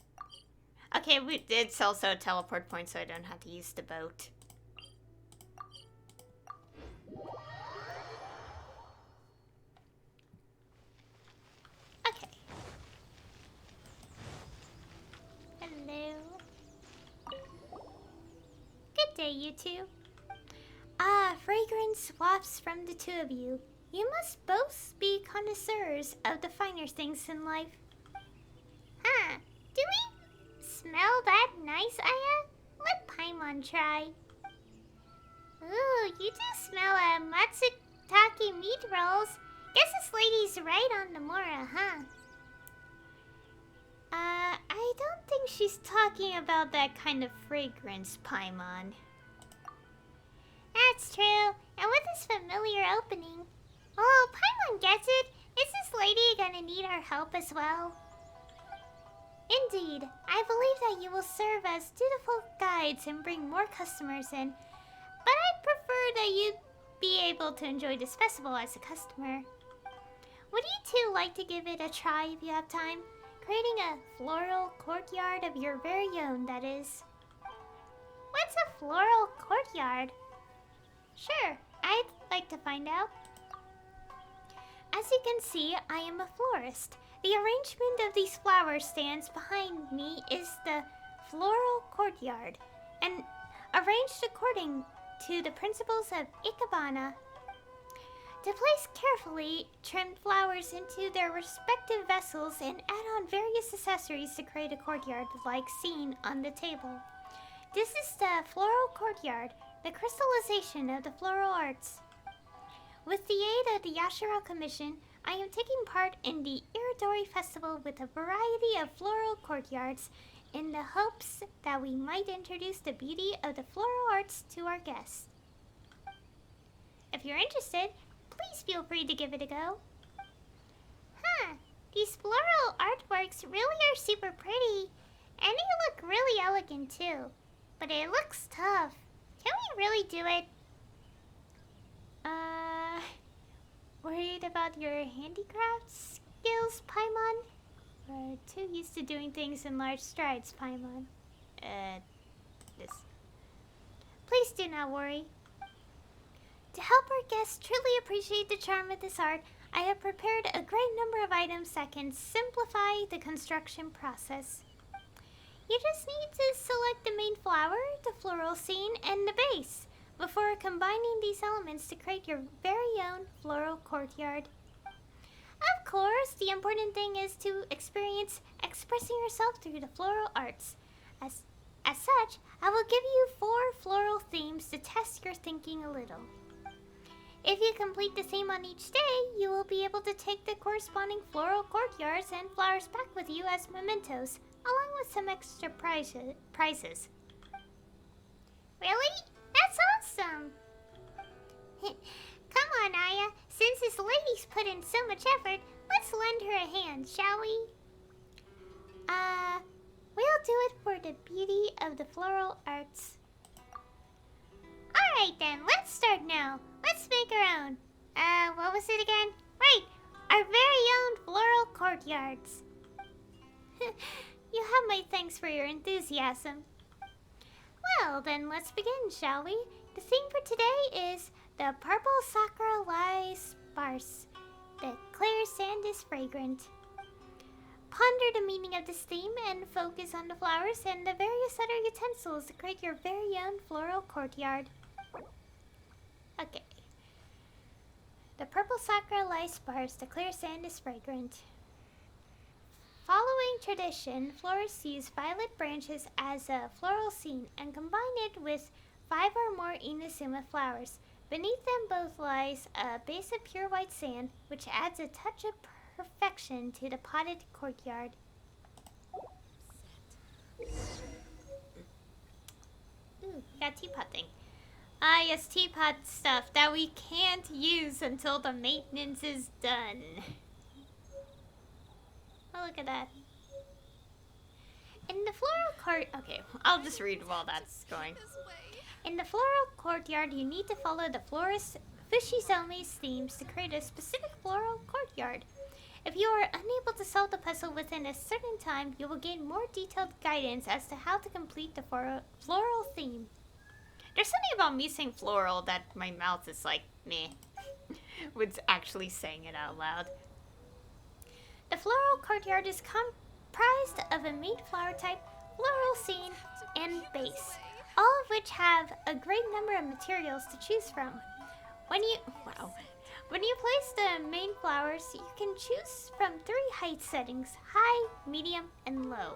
Okay, it's also a teleport point, so I don't have to use the boat. Okay. Hello. Good day, you two. fragrance wafts from the two of you. You must both be connoisseurs of the finer things in life. Huh? Do we smell that nice, Aya? Let Paimon try. Ooh, you do smell matsutake meat rolls. Guess this lady's right on the Mora, huh? I don't think she's talking about that kind of fragrance, Paimon. That's true. And with this familiar opening... Oh, Paimon gets it. Is this lady gonna need our help as well? Indeed. I believe that you will serve as dutiful guides and bring more customers in. But I'd prefer that you be able to enjoy this festival as a customer. Would you two like to give it a try if you have time? Creating a floral courtyard of your very own, that is. What's a floral courtyard? Sure, I'd like to find out. As you can see, I am a florist. The arrangement of these flower stands behind me is the floral courtyard, and arranged according to the principles of Ikebana. To place carefully trimmed flowers into their respective vessels and add on various accessories to create a courtyard like seen on the table. This is the floral courtyard, the crystallization of the floral arts. With the aid of the Yashiro Commission, I am taking part in the Iridori Festival with a variety of floral courtyards in the hopes that we might introduce the beauty of the floral arts to our guests. If you're interested, please feel free to give it a go. Huh, these floral artworks really are super pretty, and they look really elegant too. But it looks tough. Can we really do it? Worried about your handicraft skills, Paimon? We're too used to doing things in large strides, Paimon. This. Please do not worry. To help our guests truly appreciate the charm of this art, I have prepared a great number of items that can simplify the construction process. You just need to select the main flower, the floral scene, and the base before combining these elements to create your very own floral courtyard. Of course, the important thing is to experience expressing yourself through the floral arts. As such, I will give you 4 floral themes to test your thinking a little. If you complete the theme on each day, you will be able to take the corresponding floral courtyards and flowers back with you as mementos, along with some extra prizes. Really? That's awesome! Come on, Aya. Since this lady's put in so much effort, let's lend her a hand, shall we? We'll do it for the beauty of the floral arts. Alright then, let's start now. Let's make our own. What was it again? Right, our very own floral courtyards. You have my thanks for your enthusiasm. Well, then let's begin, shall we? The theme for today is the purple sakura lies sparse. The clear sand is fragrant. Ponder the meaning of this theme and focus on the flowers and the various other utensils to create your very own floral courtyard. Okay. The purple sakura lies sparse. The clear sand is fragrant. Following tradition, florists use violet branches as a floral scene and combine it with 5 or more Inazuma flowers. Beneath them both lies a base of pure white sand, which adds a touch of perfection to the potted courtyard. Ooh, got teapot thing. Ah, yes, teapot stuff that we can't use until the maintenance is done. Oh, look at that. In the floral court... Okay, I'll just read while that's going. In the floral courtyard, you need to follow the florist Fushizome's themes to create a specific floral courtyard. If you are unable to solve the puzzle within a certain time, you will gain more detailed guidance as to how to complete the floral theme. There's something about me saying floral that my mouth is like, meh, with actually saying it out loud. The floral courtyard is comprised of a main flower type, floral scene, and base, all of which have a great number of materials to choose from. When you place the main flowers, you can choose from 3 height settings: high, medium, and low.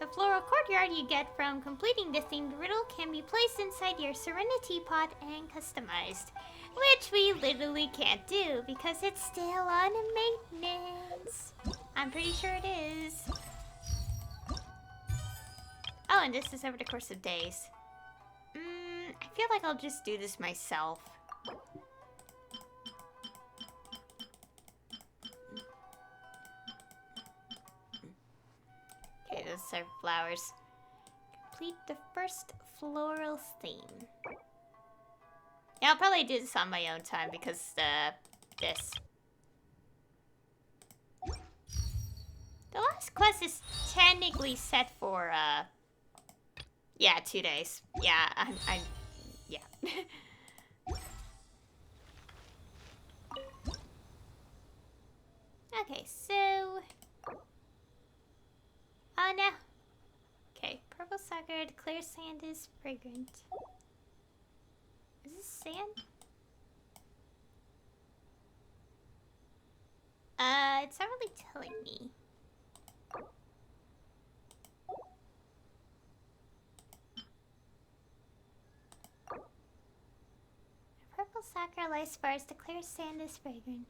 The floral courtyard you get from completing the themed riddle can be placed inside your Serenity pot and customized, which we literally can't do because it's still on maintenance. I'm pretty sure it is. Oh, and this is over the course of days. I feel like I'll just do this myself. Okay, those are flowers. Complete the first floral theme. Yeah, I'll probably do this on my own time because, this. The last quest is technically set for, yeah, 2 days. Yeah, yeah. Okay, so... Oh, no. Okay, purple sucker, clear sand is fragrant. Is this sand? It's not really telling me. Purple sucker lice bars, the clear sand is fragrant.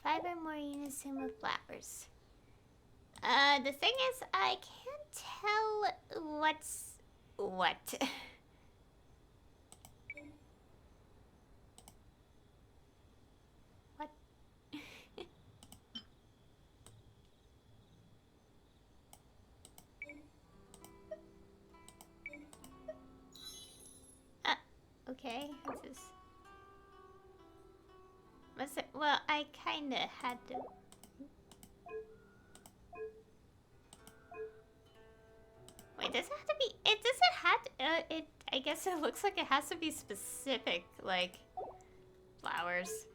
Five or more units in with flowers. The thing is, I can't tell what's what. What? Okay, what's this? What's it? Well, I kinda had to. Wait, does it have to be? It does it have? It. I guess it looks like it has to be specific, like flowers.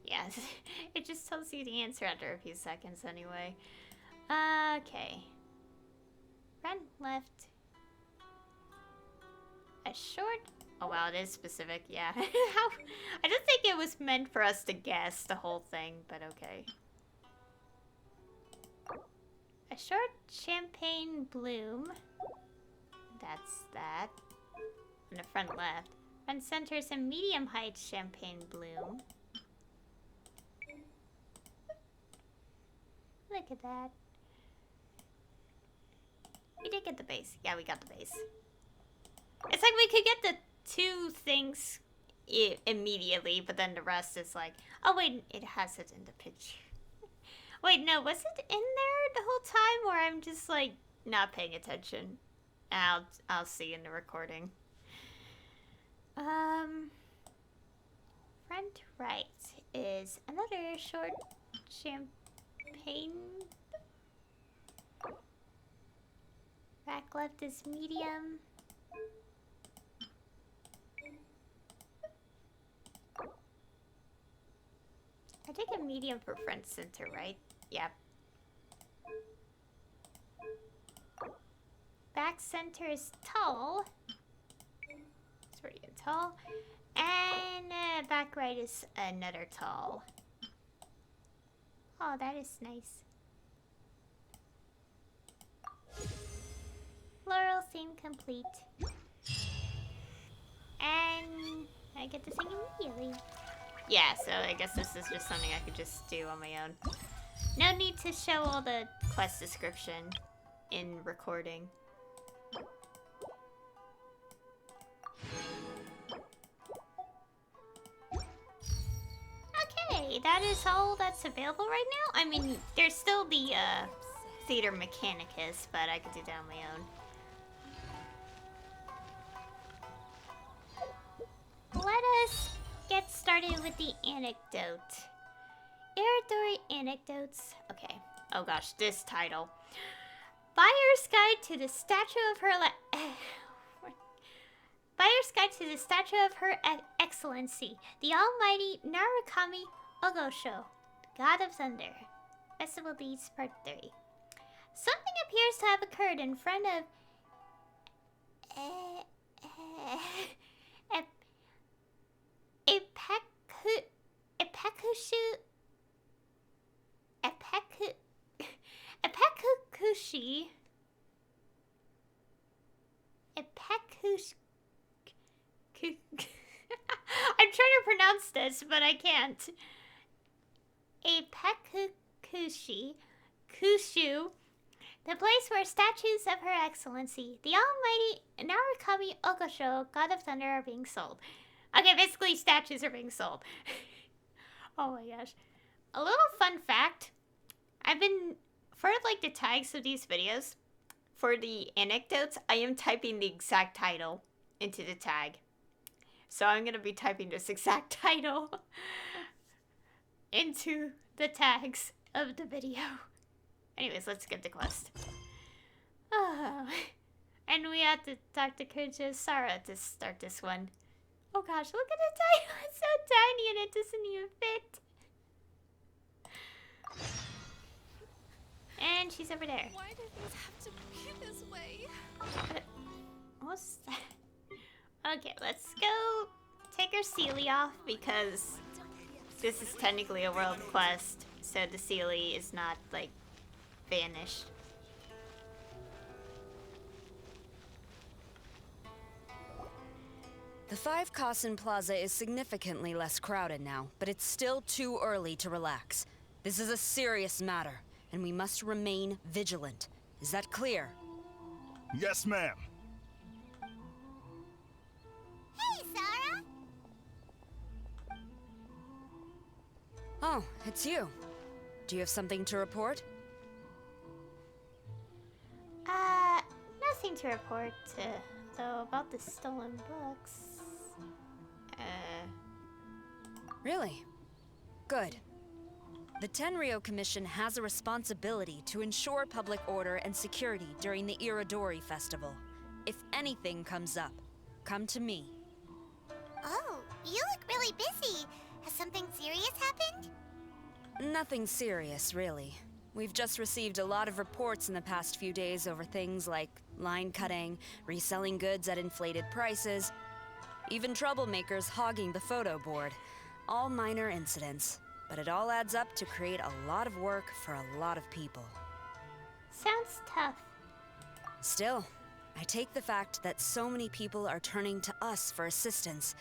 Yeah, it just tells you the answer after a few seconds, anyway. Okay. Front left. A short. Oh wow, it is specific. Yeah. I don't think it was meant for us to guess the whole thing, but okay. A short champagne bloom. That's that. In the front left. Front center is a medium height champagne bloom. Look at that. We did get the base. Yeah, we got the base. It's like we could get the 2 things immediately, but then the rest is like, oh wait, it has it in the picture. Wait, no, was it in there the whole time, or I'm just like not paying attention? I'll see in the recording. Front right is another short champagne. Back left is medium. I think a medium for front center, right? Yep. Back center is tall. It's pretty tall. And back right is another tall. Oh, that is nice. Floral theme complete. And I get to sing immediately. Yeah, so I guess this is just something I could just do on my own. No need to show all the quest description in recording. Okay, that is all that's available right now. I mean, there's still the Theater Mechanicus, but I could do that on my own. Let us get started with the anecdote. Irritatory anecdotes. Okay. Oh gosh, this title. Buyer's Guide to the Statue of Her Buyer's Guide to the Statue of Her Excellency, the Almighty Narukami Ogosho, God of Thunder. Festival Deeds Part 3. Something appears to have occurred in front of Epekukushi. I'm trying to pronounce this, but I can't. Epekukushi. Kushu. The place where statues of Her Excellency, the Almighty Narukami Okosho, God of Thunder, are being sold. Okay, basically statues are being sold. Oh my gosh. A little fun fact. I've been, for like the tags of these videos, for the anecdotes, I am typing the exact title into the tag. So I'm going to be typing this exact title into the tags of the video. Anyways, let's get the quest. Oh. And we have to talk to Kuja Sara to start this one. Oh gosh, look at the title. It's so tiny and it doesn't even fit. And she's over there. Why do things have to be this way? What's that? Okay, let's go take her Sealy off because this is technically a world quest. So the Sealy is not, like, vanished. The 5 Kasen Plaza is significantly less crowded now, but it's still too early to relax. This is a serious matter, and we must remain vigilant. Is that clear? Yes, ma'am. Hey, Sarah! Oh, it's you. Do you have something to report? Nothing to report, though, about the stolen books. Really? Good. The Tenryou Commission has a responsibility to ensure public order and security during the Irodori Festival. If anything comes up, come to me. Oh, you look really busy. Has something serious happened? Nothing serious, really. We've just received a lot of reports in the past few days over things like line cutting, reselling goods at inflated prices, even troublemakers hogging the photo board. All minor incidents, but it all adds up to create a lot of work for a lot of people. Sounds tough. Still, I take the fact that so many people are turning to us for assistance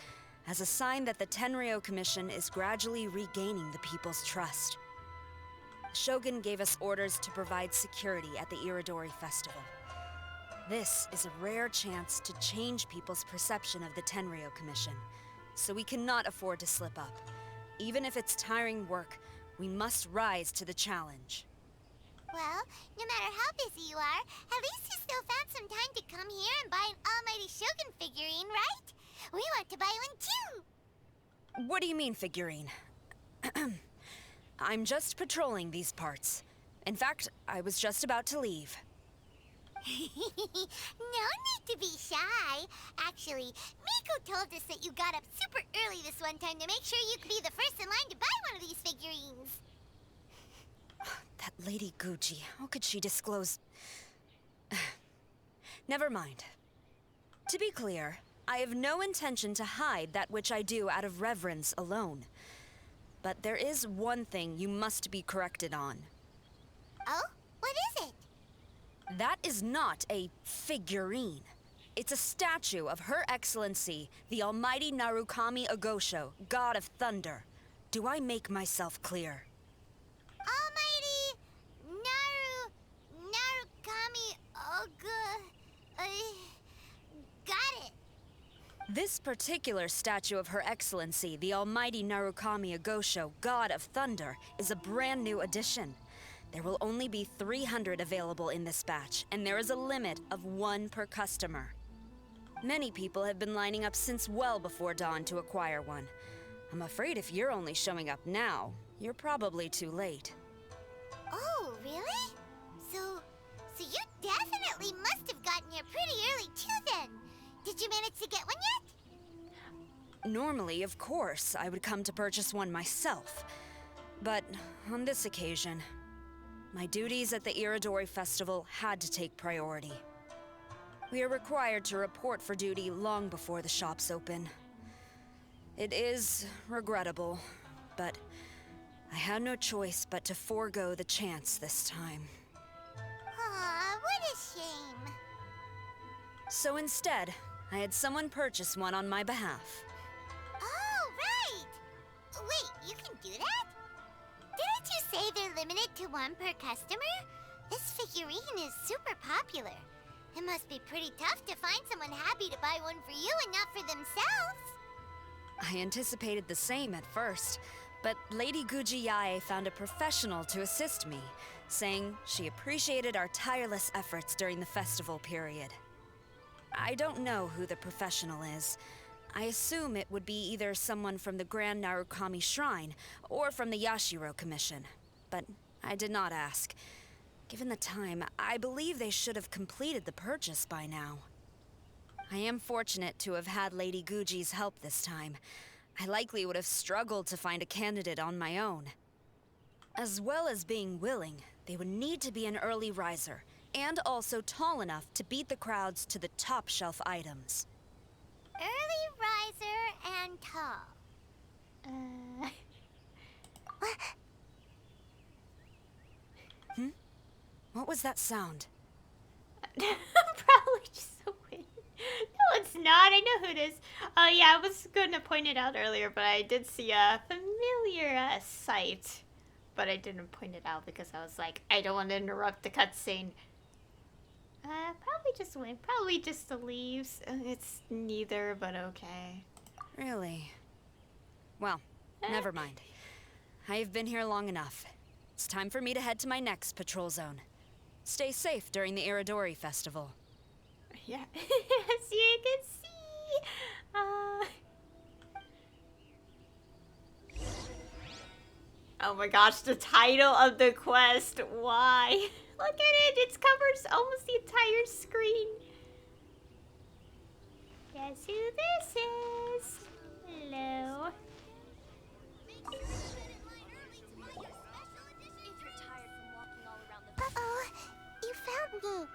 as a sign that the Tenryou Commission is gradually regaining the people's trust. The Shogun gave us orders to provide security at the Irodori Festival. This is a rare chance to change people's perception of the Tenryou Commission, so we cannot afford to slip up. Even if it's tiring work, we must rise to the challenge. Well, no matter how busy you are, at least you still found some time to come here and buy an Almighty Shogun figurine, right? We want to buy one too! What do you mean, figurine? I'm just patrolling these parts. In fact, I was just about to leave. No need to be shy. Actually, Miko told us that you got up super early this one time to make sure you could be the first in line to buy one of these figurines. That Lady Gucci, how could she disclose... Never mind. To be clear, I have no intention to hide that which I do out of reverence alone. But there is one thing you must be corrected on. Oh? What is it? That is not a figurine. It's a statue of Her Excellency, the Almighty Narukami Ogosho, God of Thunder. Do I make myself clear? Almighty Narukami got it. This particular statue of Her Excellency, the Almighty Narukami Ogosho, God of Thunder, is a brand new addition. There will only be 300 available in this batch, and there is a limit of 1 per customer. Many people have been lining up since well before dawn to acquire one. I'm afraid if you're only showing up now, you're probably too late. Oh, really? So you definitely must have gotten here pretty early too then. Did you manage to get one yet? Normally, of course, I would come to purchase one myself. But on this occasion, my duties at the Iridori Festival had to take priority. We are required to report for duty long before the shops open. It is regrettable, but I had no choice but to forego the chance this time. Aw, what a shame. So instead, I had someone purchase one on my behalf. Oh, right! Wait, you can do that? Didn't you say they're limited to one per customer? This figurine is super popular. It must be pretty tough to find someone happy to buy one for you and not for themselves. I anticipated the same at first, but Lady Gujiyae found a professional to assist me, saying she appreciated our tireless efforts during the festival period. I don't know who the professional is. I assume it would be either someone from the Grand Narukami Shrine or from the Yashiro Commission, but I did not ask. Given the time, I believe they should have completed the purchase by now. I am fortunate to have had Lady Guji's help this time. I likely would have struggled to find a candidate on my own. As well as being willing, they would need to be an early riser, and also tall enough to beat the crowds to the top shelf items. Early riser and tall. What was that sound? Probably just a wind. No, it's not. I know who it is. Oh, yeah, I was going to point it out earlier, but I did see a familiar sight. But I didn't point it out because I was like, I don't want to interrupt the cutscene. Probably just wind. Probably just the leaves. It's neither, but okay. Really? Well, never mind. I have been here long enough. It's time for me to head to my next patrol zone. Stay safe during the Iridori Festival. Yeah, as you can see. Oh my gosh, the title of the quest. Why? Look at it. It covers almost the entire screen. Guess who this is? Hello. Uh-oh, you found me.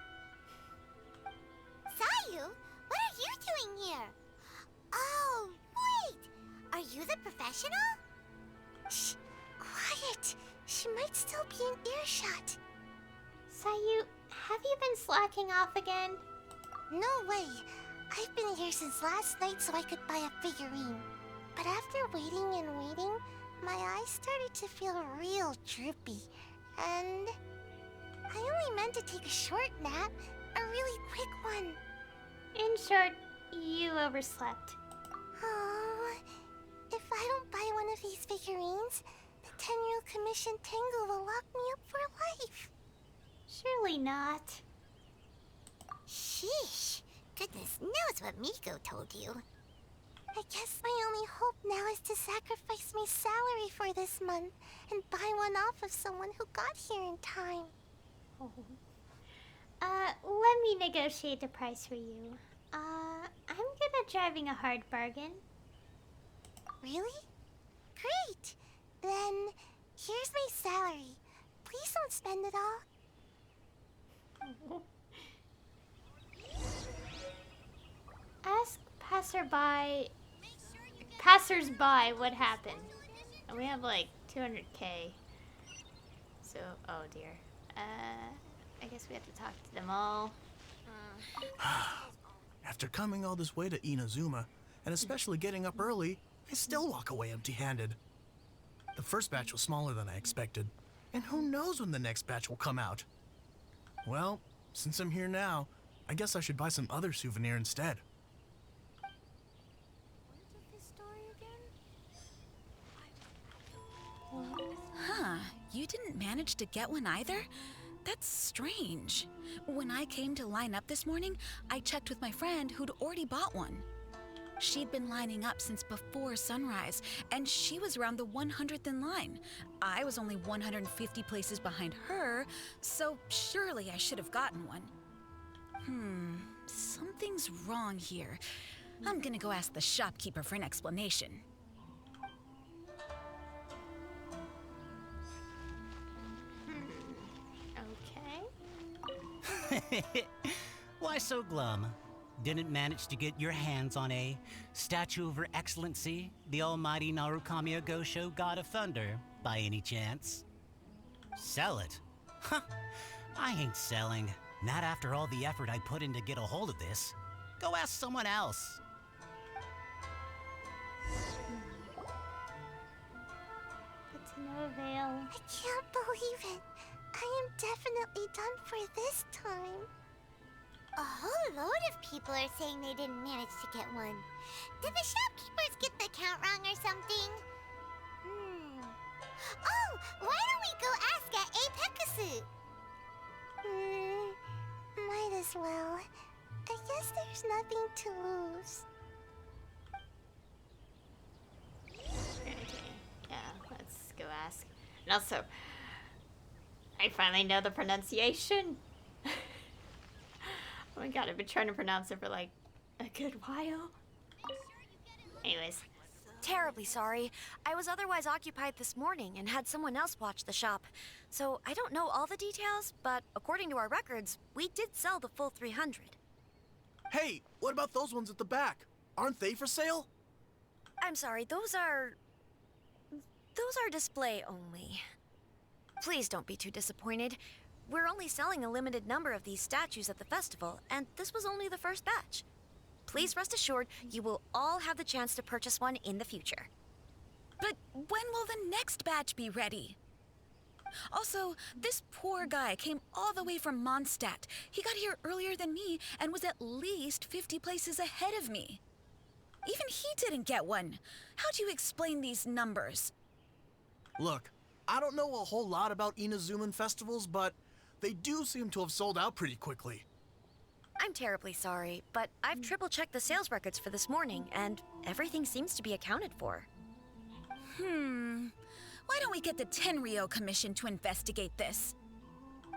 Sayu, what are you doing here? Oh, wait! Are you the professional? Shh, quiet. She might still be in earshot. Sayu, have you been slacking off again? No way. I've been here since last night so I could buy a figurine. But after waiting and waiting, my eyes started to feel real droopy. And I only meant to take a short nap, a really quick one. In short, you overslept. Oh, if I don't buy one of these figurines, the Tenryou Commission Tengu will lock me up for life. Surely not. Sheesh. Goodness knows what Miko told you. I guess my only hope now is to sacrifice my salary for this month and buy one off of someone who got here in time. Oh. Let me negotiate the price for you. I'm good at driving a hard bargain. Really? Great! Then, here's my salary. Please don't spend it all. Ask passersby what happened. And we have like 200k. So, oh dear. I guess we have to talk to them all. After coming all this way to Inazuma, and especially getting up early, I still walk away empty-handed. The first batch was smaller than I expected, and who knows when the next batch will come out. Well, since I'm here now, I guess I should buy some other souvenir instead. Huh, you didn't manage to get one either? That's strange. When I came to line up this morning, I checked with my friend who'd already bought one. She'd been lining up since before sunrise, and she was around the 100th in line. I was only 150 places behind her, so surely I should have gotten one. Something's wrong here. I'm gonna go ask the shopkeeper for an explanation. Why so glum? Didn't manage to get your hands on a statue of Her Excellency, the almighty Narukami Gosho, God of Thunder, by any chance? Sell it? Huh. I ain't selling. Not after all the effort I put in to get a hold of this. Go ask someone else. But to no avail. I can't believe it. I am definitely done for this time. A whole load of people are saying they didn't manage to get one. Did the shopkeepers get the count wrong or something? Oh, why don't we go ask at Apekasu? Might as well. I guess there's nothing to lose. Okay, yeah, let's go ask. And also, I finally know the pronunciation. Oh my god, I've been trying to pronounce it for like a good while. Anyways. Terribly sorry. I was otherwise occupied this morning and had someone else watch the shop. So I don't know all the details, but according to our records, we did sell the full 300. Hey, what about those ones at the back? Aren't they for sale? I'm sorry, those are display only. Please don't be too disappointed. We're only selling a limited number of these statues at the festival, and this was only the first batch. Please rest assured, you will all have the chance to purchase one in the future. But when will the next batch be ready? Also, this poor guy came all the way from Mondstadt. He got here earlier than me and was at least 50 places ahead of me. Even he didn't get one. How do you explain these numbers? Look, I don't know a whole lot about Inazuman festivals, but they do seem to have sold out pretty quickly. I'm terribly sorry, but I've triple-checked the sales records for this morning, and everything seems to be accounted for. Why don't we get the Tenryo Commission to investigate this?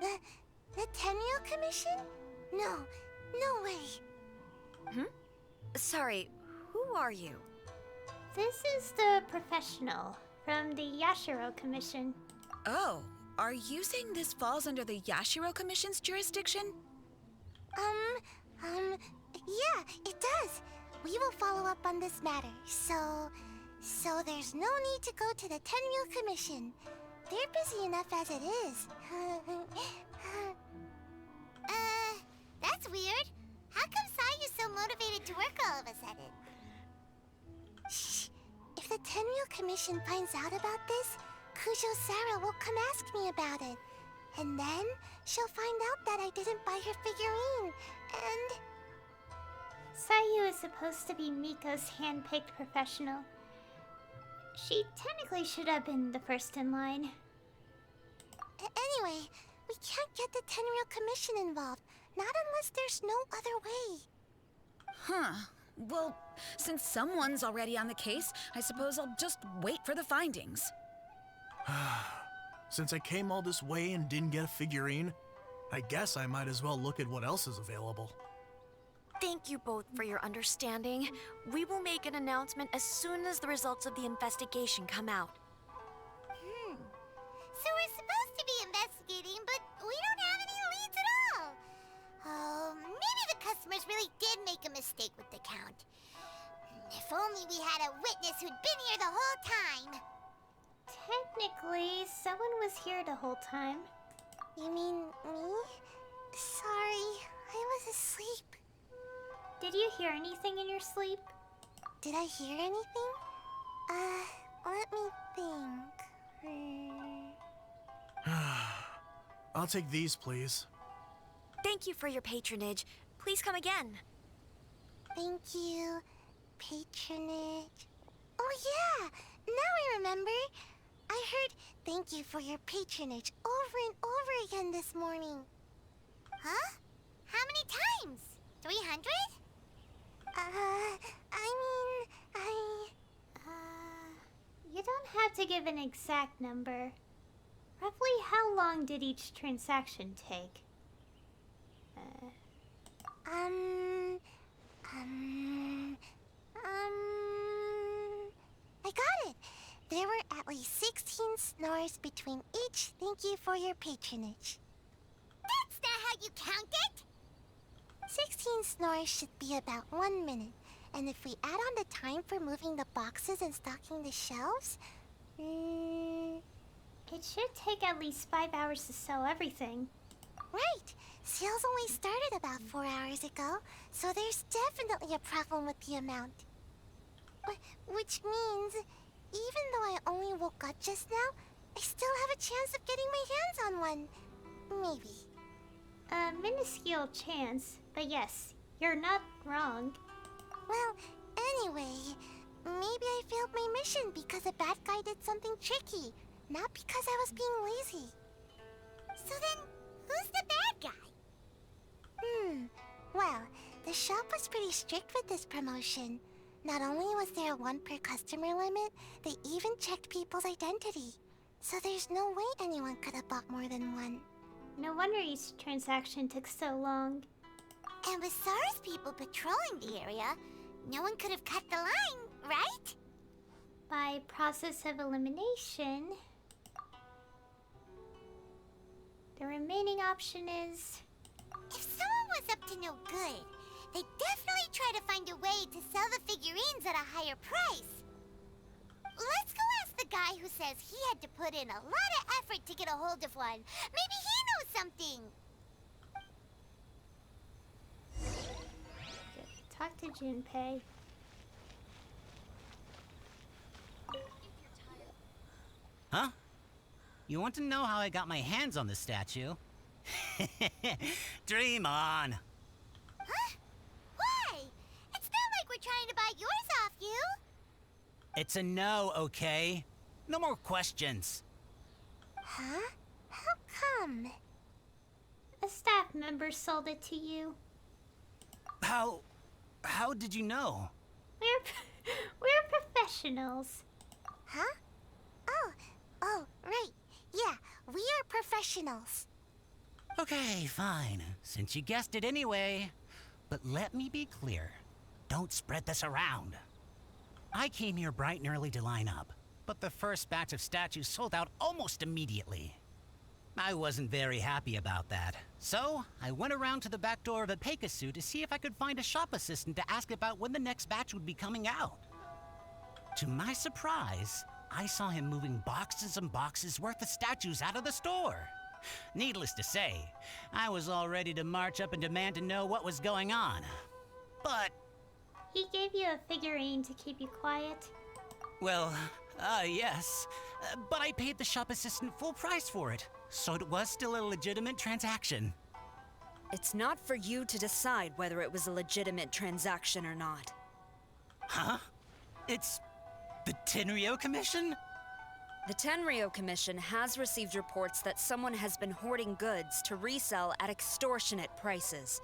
The Tenryo Commission? No way. Sorry, who are you? This is the professional from the Yashiro Commission. Oh, are you saying this falls under the Yashiro Commission's jurisdiction? Yeah, it does. We will follow up on this matter, so there's no need to go to the Tenryo Commission. They're busy enough as it is. That's weird. How come Sayu's so motivated to work all of a sudden? Shh. If the Tenryo Commission finds out about this, Kujo Sarah will come ask me about it. And then she'll find out that I didn't buy her figurine, and... Sayu is supposed to be Miko's hand-picked professional. She technically should have been the first in line. Anyway, we can't get the Tenryo Commission involved, not unless there's no other way. Well, since someone's already on the case, I suppose I'll just wait for the findings. Since I came all this way and didn't get a figurine, I guess I might as well look at what else is available. Thank you both for your understanding. We will make an announcement as soon as the results of the investigation come out. So we're supposed to be investigating, but we don't have any leads at all. Oh, maybe the customers really did make a mistake with the count. If only we had a witness who'd been here the whole time. Technically, someone was here the whole time. You mean me? Sorry, I was asleep. Did you hear anything in your sleep? Did I hear anything? Let me think. I'll take these, please. Thank you for your patronage. Please come again. Thank you. Patronage. Oh yeah! Now I remember. I heard thank you for your patronage over and over again this morning. Huh? How many times? 300? You don't have to give an exact number. Roughly how long did each transaction take? I got it! There were at least 16 snores between each thank you for your patronage. That's not how what you counted? 16 snores should be about 1 minute. And if we add on the time for moving the boxes and stocking the shelves, it should take at least 5 hours to sell everything. Right. Sales only started about 4 hours ago, so there's definitely a problem with the amount. Which means, even though I only woke up just now, I still have a chance of getting my hands on one. Maybe. A minuscule chance, but yes, you're not wrong. Well, anyway, maybe I failed my mission because a bad guy did something tricky, not because I was being lazy. So then, who's the bad guy? Well, the shop was pretty strict with this promotion. Not only was there a 1 per customer limit, they even checked people's identity. So there's no way anyone could have bought more than one. No wonder each transaction took so long. And with SARS people patrolling the area, no one could have cut the line, right? By process of elimination, the remaining option is... If someone was up to no good, they'd definitely try to find a way to sell the figurines at a higher price. Let's go ask the guy who says he had to put in a lot of effort to get a hold of one. Maybe he knows something. Talk to Junpei. Huh? You want to know how I got my hands on the statue? Dream on. Huh? Why? It's not like we're trying to buy yours off you. It's a no, okay? No more questions. Huh? How come? A staff member sold it to you. How did you know? We're professionals. Huh? Oh, right. Yeah, we are professionals. Okay, fine. Since you guessed it anyway. But let me be clear. Don't spread this around. I came here bright and early to line up, but the first batch of statues sold out almost immediately. I wasn't very happy about that, so I went around to the back door of a Pegasus to see if I could find a shop assistant to ask about when the next batch would be coming out. To my surprise, I saw him moving boxes and boxes worth of statues out of the store. Needless to say, I was all ready to march up and demand to know what was going on. But... He gave you a figurine to keep you quiet? Well, yes. But I paid the shop assistant full price for it, so it was still a legitimate transaction. It's not for you to decide whether it was a legitimate transaction or not. Huh? It's the Tenryo Commission? The Tenryo Commission has received reports that someone has been hoarding goods to resell at extortionate prices.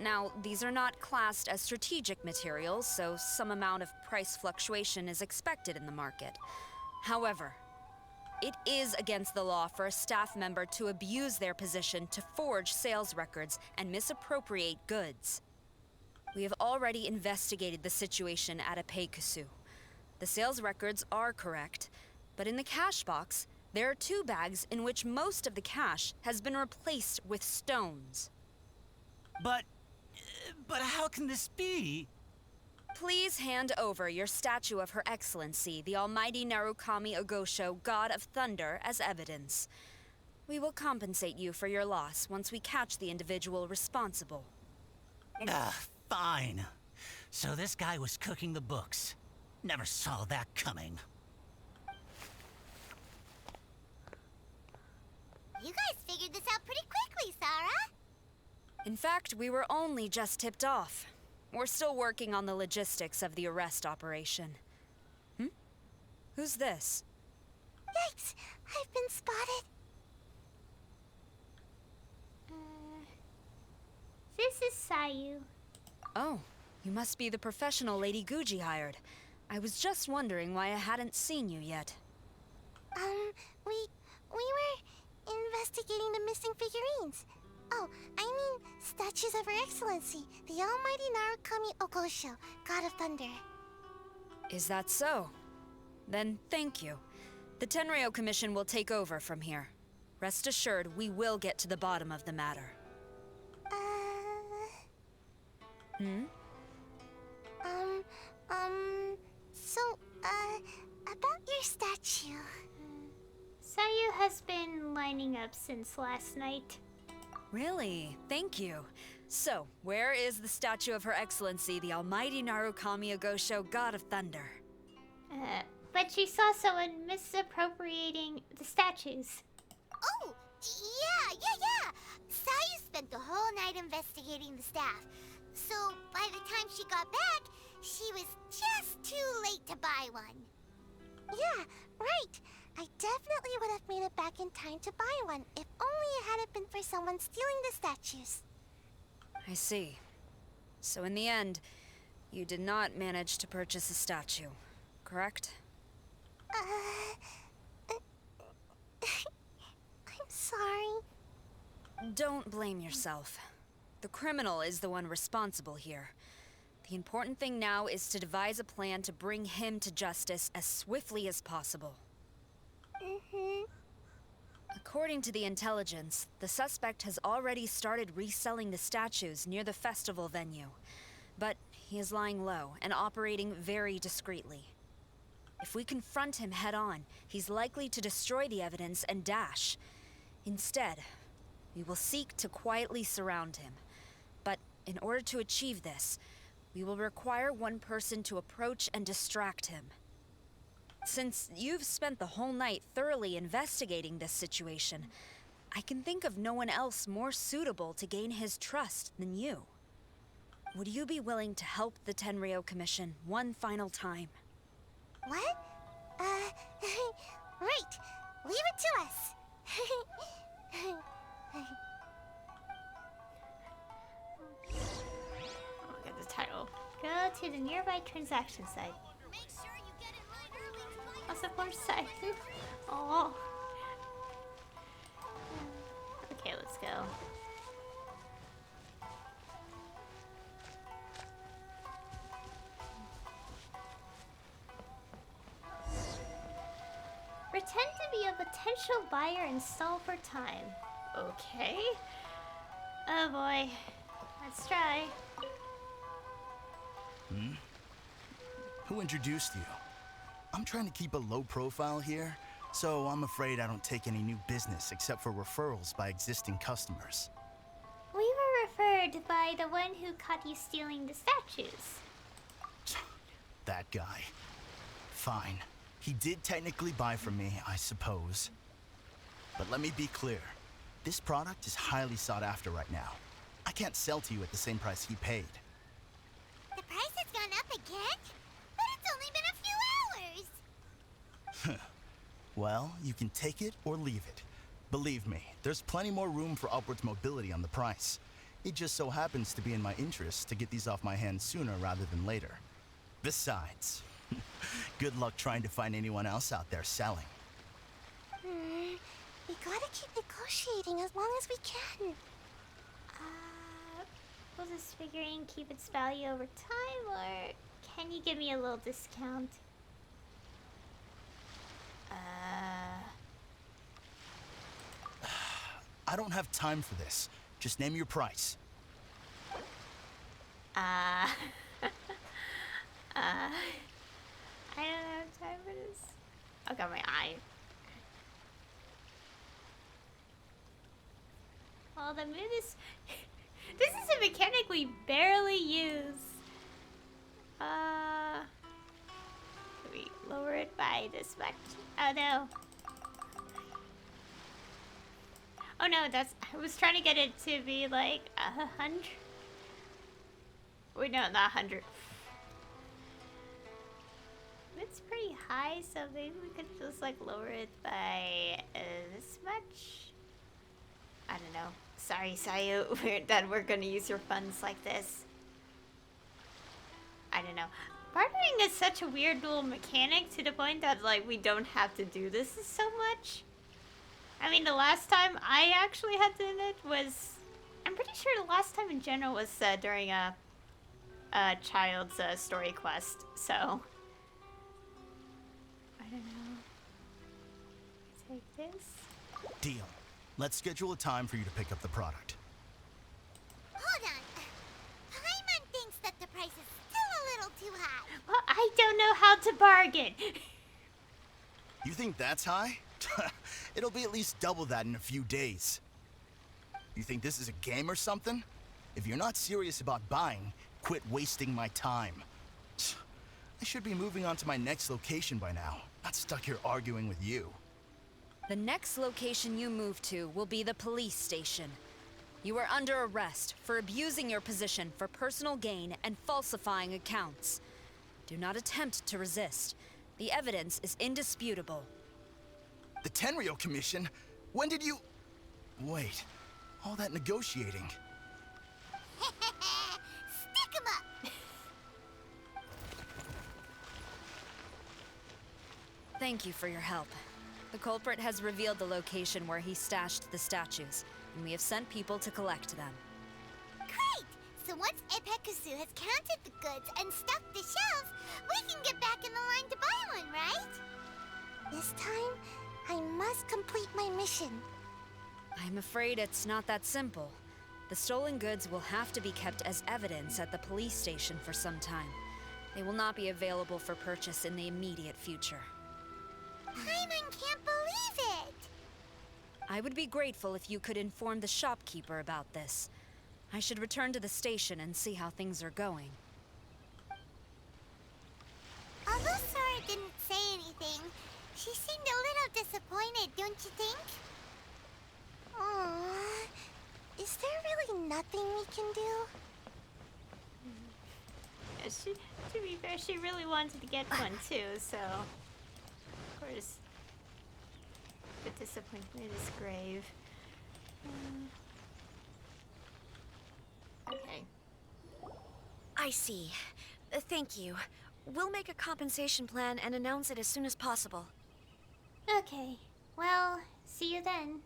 Now, these are not classed as strategic materials, so some amount of price fluctuation is expected in the market. However, it is against the law for a staff member to abuse their position to forge sales records and misappropriate goods. We have already investigated the situation at Apeikusu. The sales records are correct, but in the cash box, there are 2 bags in which most of the cash has been replaced with stones. But how can this be? Please hand over your statue of Her Excellency, the Almighty Narukami Ogosho, God of Thunder, as evidence. We will compensate you for your loss once we catch the individual responsible. Fine. So this guy was cooking the books. Never saw that coming. You guys figured this out pretty quickly, Sarah. In fact, we were only just tipped off. We're still working on the logistics of the arrest operation. Who's this? Yikes! I've been spotted. This is Sayu. Oh, you must be the professional Lady Guji hired. I was just wondering why I hadn't seen you yet. We were investigating the missing figurines. Oh, I mean statues of Her Excellency, the Almighty Narukami Ogosho, God of Thunder. Is that so? Then thank you. The Tenryo Commission will take over from here. Rest assured, we will get to the bottom of the matter. Hmm? So, about your statue. Sayu has been lining up since last night. Really? Thank you. So, where is the statue of Her Excellency, the Almighty Narukami Agosho, God of Thunder? But she saw someone misappropriating the statues. Oh, yeah. Sayu spent the whole night investigating the staff. So, by the time she got back, she was just too late to buy one. Yeah, right. I definitely would have made it back in time to buy one, if only it hadn't been for someone stealing the statues. I see. So in the end, you did not manage to purchase a statue, correct? I'm sorry. Don't blame yourself. The criminal is the one responsible here. The important thing now is to devise a plan to bring him to justice as swiftly as possible. According to the intelligence, the suspect has already started reselling the statues near the festival venue. But he is lying low and operating very discreetly. If we confront him head-on, he's likely to destroy the evidence and dash. Instead, we will seek to quietly surround him. But in order to achieve this, we will require one person to approach and distract him. Since you've spent the whole night thoroughly investigating this situation, I can think of no one else more suitable to gain his trust than you. Would you be willing to help the Tenryou Commission one final time? What? Right. Leave it to us. Oh, get the title. Go to the nearby transaction site. I'll support Sayu. Oh. Okay, let's go. Pretend to be a potential buyer and stall for time. Okay. Oh boy. Let's try. Who introduced you? I'm trying to keep a low profile here, so I'm afraid I don't take any new business except for referrals by existing customers. We were referred by the one who caught you stealing the statues. That guy. Fine. He did technically buy from me, I suppose. But let me be clear. This product is highly sought after right now. I can't sell to you at the same price he paid. The price has gone up again? But it's only been a few hours. Well, you can take it or leave it. Believe me, there's plenty more room for upwards mobility on the price. It just so happens to be in my interest to get these off my hands sooner rather than later. Besides, good luck trying to find anyone else out there selling. We gotta keep negotiating as long as we can. Will this figurine keep its value over time, or can you give me a little discount? I don't have time for this. Just name your price. I don't have time for this. I got my eye. Oh, the moon is... This is a mechanic we barely use. Can we lower it by this much? Oh no. Oh no, that's... I was trying to get it to be like 100. Wait, no, not 100. It's pretty high, so maybe we could just like lower it by this much. I don't know. Sorry, Sayu, that we're gonna use your funds like this. I don't know. Bartering is such a weird little mechanic to the point that like we don't have to do this so much. I mean, the last time I actually had to do it was... I'm pretty sure the last time in general was during a child's story quest, so... I don't know. Take this. Deal. Let's schedule a time for you to pick up the product. Hold on. Paimon thinks a bargain. You think that's high? It'll be at least double that in a few days. You think this is a game or something? If you're not serious about buying, quit wasting my time. I should be moving on to my next location by now, not stuck here arguing with you. The next location you move to will be the police station. You are under arrest for abusing your position for personal gain and falsifying accounts. Do not attempt to resist. The evidence is indisputable. The Tenryo Commission? When did you... Wait, all that negotiating. Stick 'em up! Thank you for your help. The culprit has revealed the location where he stashed the statues, and we have sent people to collect them. Great! So once Epekusu has counted the goods and stuffed the shelves, we can get back in the line to buy one, right? This time, I must complete my mission. I'm afraid it's not that simple. The stolen goods will have to be kept as evidence at the police station for some time. They will not be available for purchase in the immediate future. Paimon can't believe it! I would be grateful if you could inform the shopkeeper about this. I should return to the station and see how things are going. Although Sora didn't say anything, she seemed a little disappointed, don't you think? Aww. Is there really nothing we can do? Yeah, to be fair, she really wanted to get one too, so... Of course, the disappointment is grave. Okay. I see. Thank you. We'll make a compensation plan and announce it as soon as possible. Okay. Well, see you then.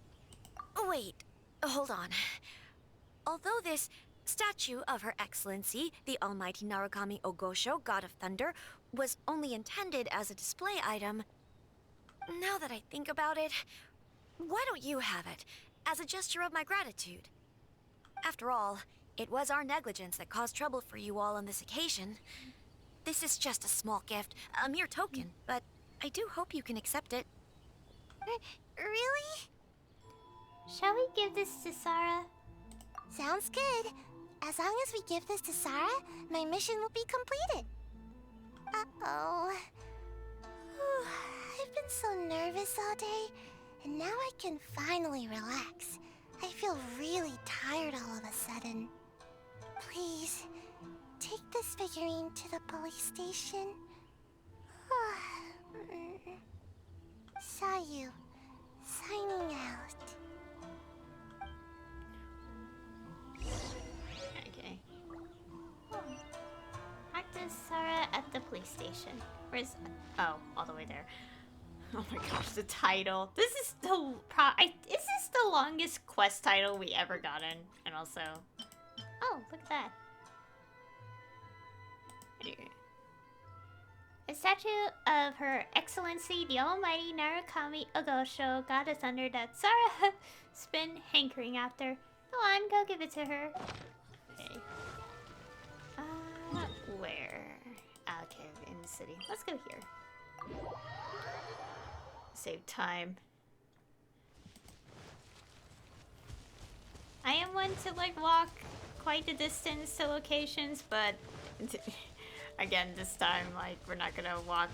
Wait, hold on. Although this statue of Her Excellency, the Almighty Narukami Ogosho, God of Thunder, was only intended as a display item, now that I think about it, why don't you have it, as a gesture of my gratitude? After all, it was our negligence that caused trouble for you all on this occasion. This is just a small gift, a mere token, but I do hope you can accept it. Really? Shall we give this to Sarah? Sounds good. As long as we give this to Sarah, my mission will be completed. Uh-oh. I've been so nervous all day, and now I can finally relax. I feel really tired all of a sudden. Please, take this figurine to the police station. Sayu, signing out. Okay. Practice Sarah at the police station. Where's... Oh, all the way there. Oh my gosh, the title. This is the... is this the longest quest title we ever gotten? And also... Oh, look at that. A statue of Her Excellency, the Almighty Narukami Ogosho, God of Thunder, that Sarah has been hankering after. Go on, go give it to her. Okay. Where? Okay, in the city. Let's go here. Save time. I am one to like walk quite a distance to locations, but again, this time like we're not gonna walk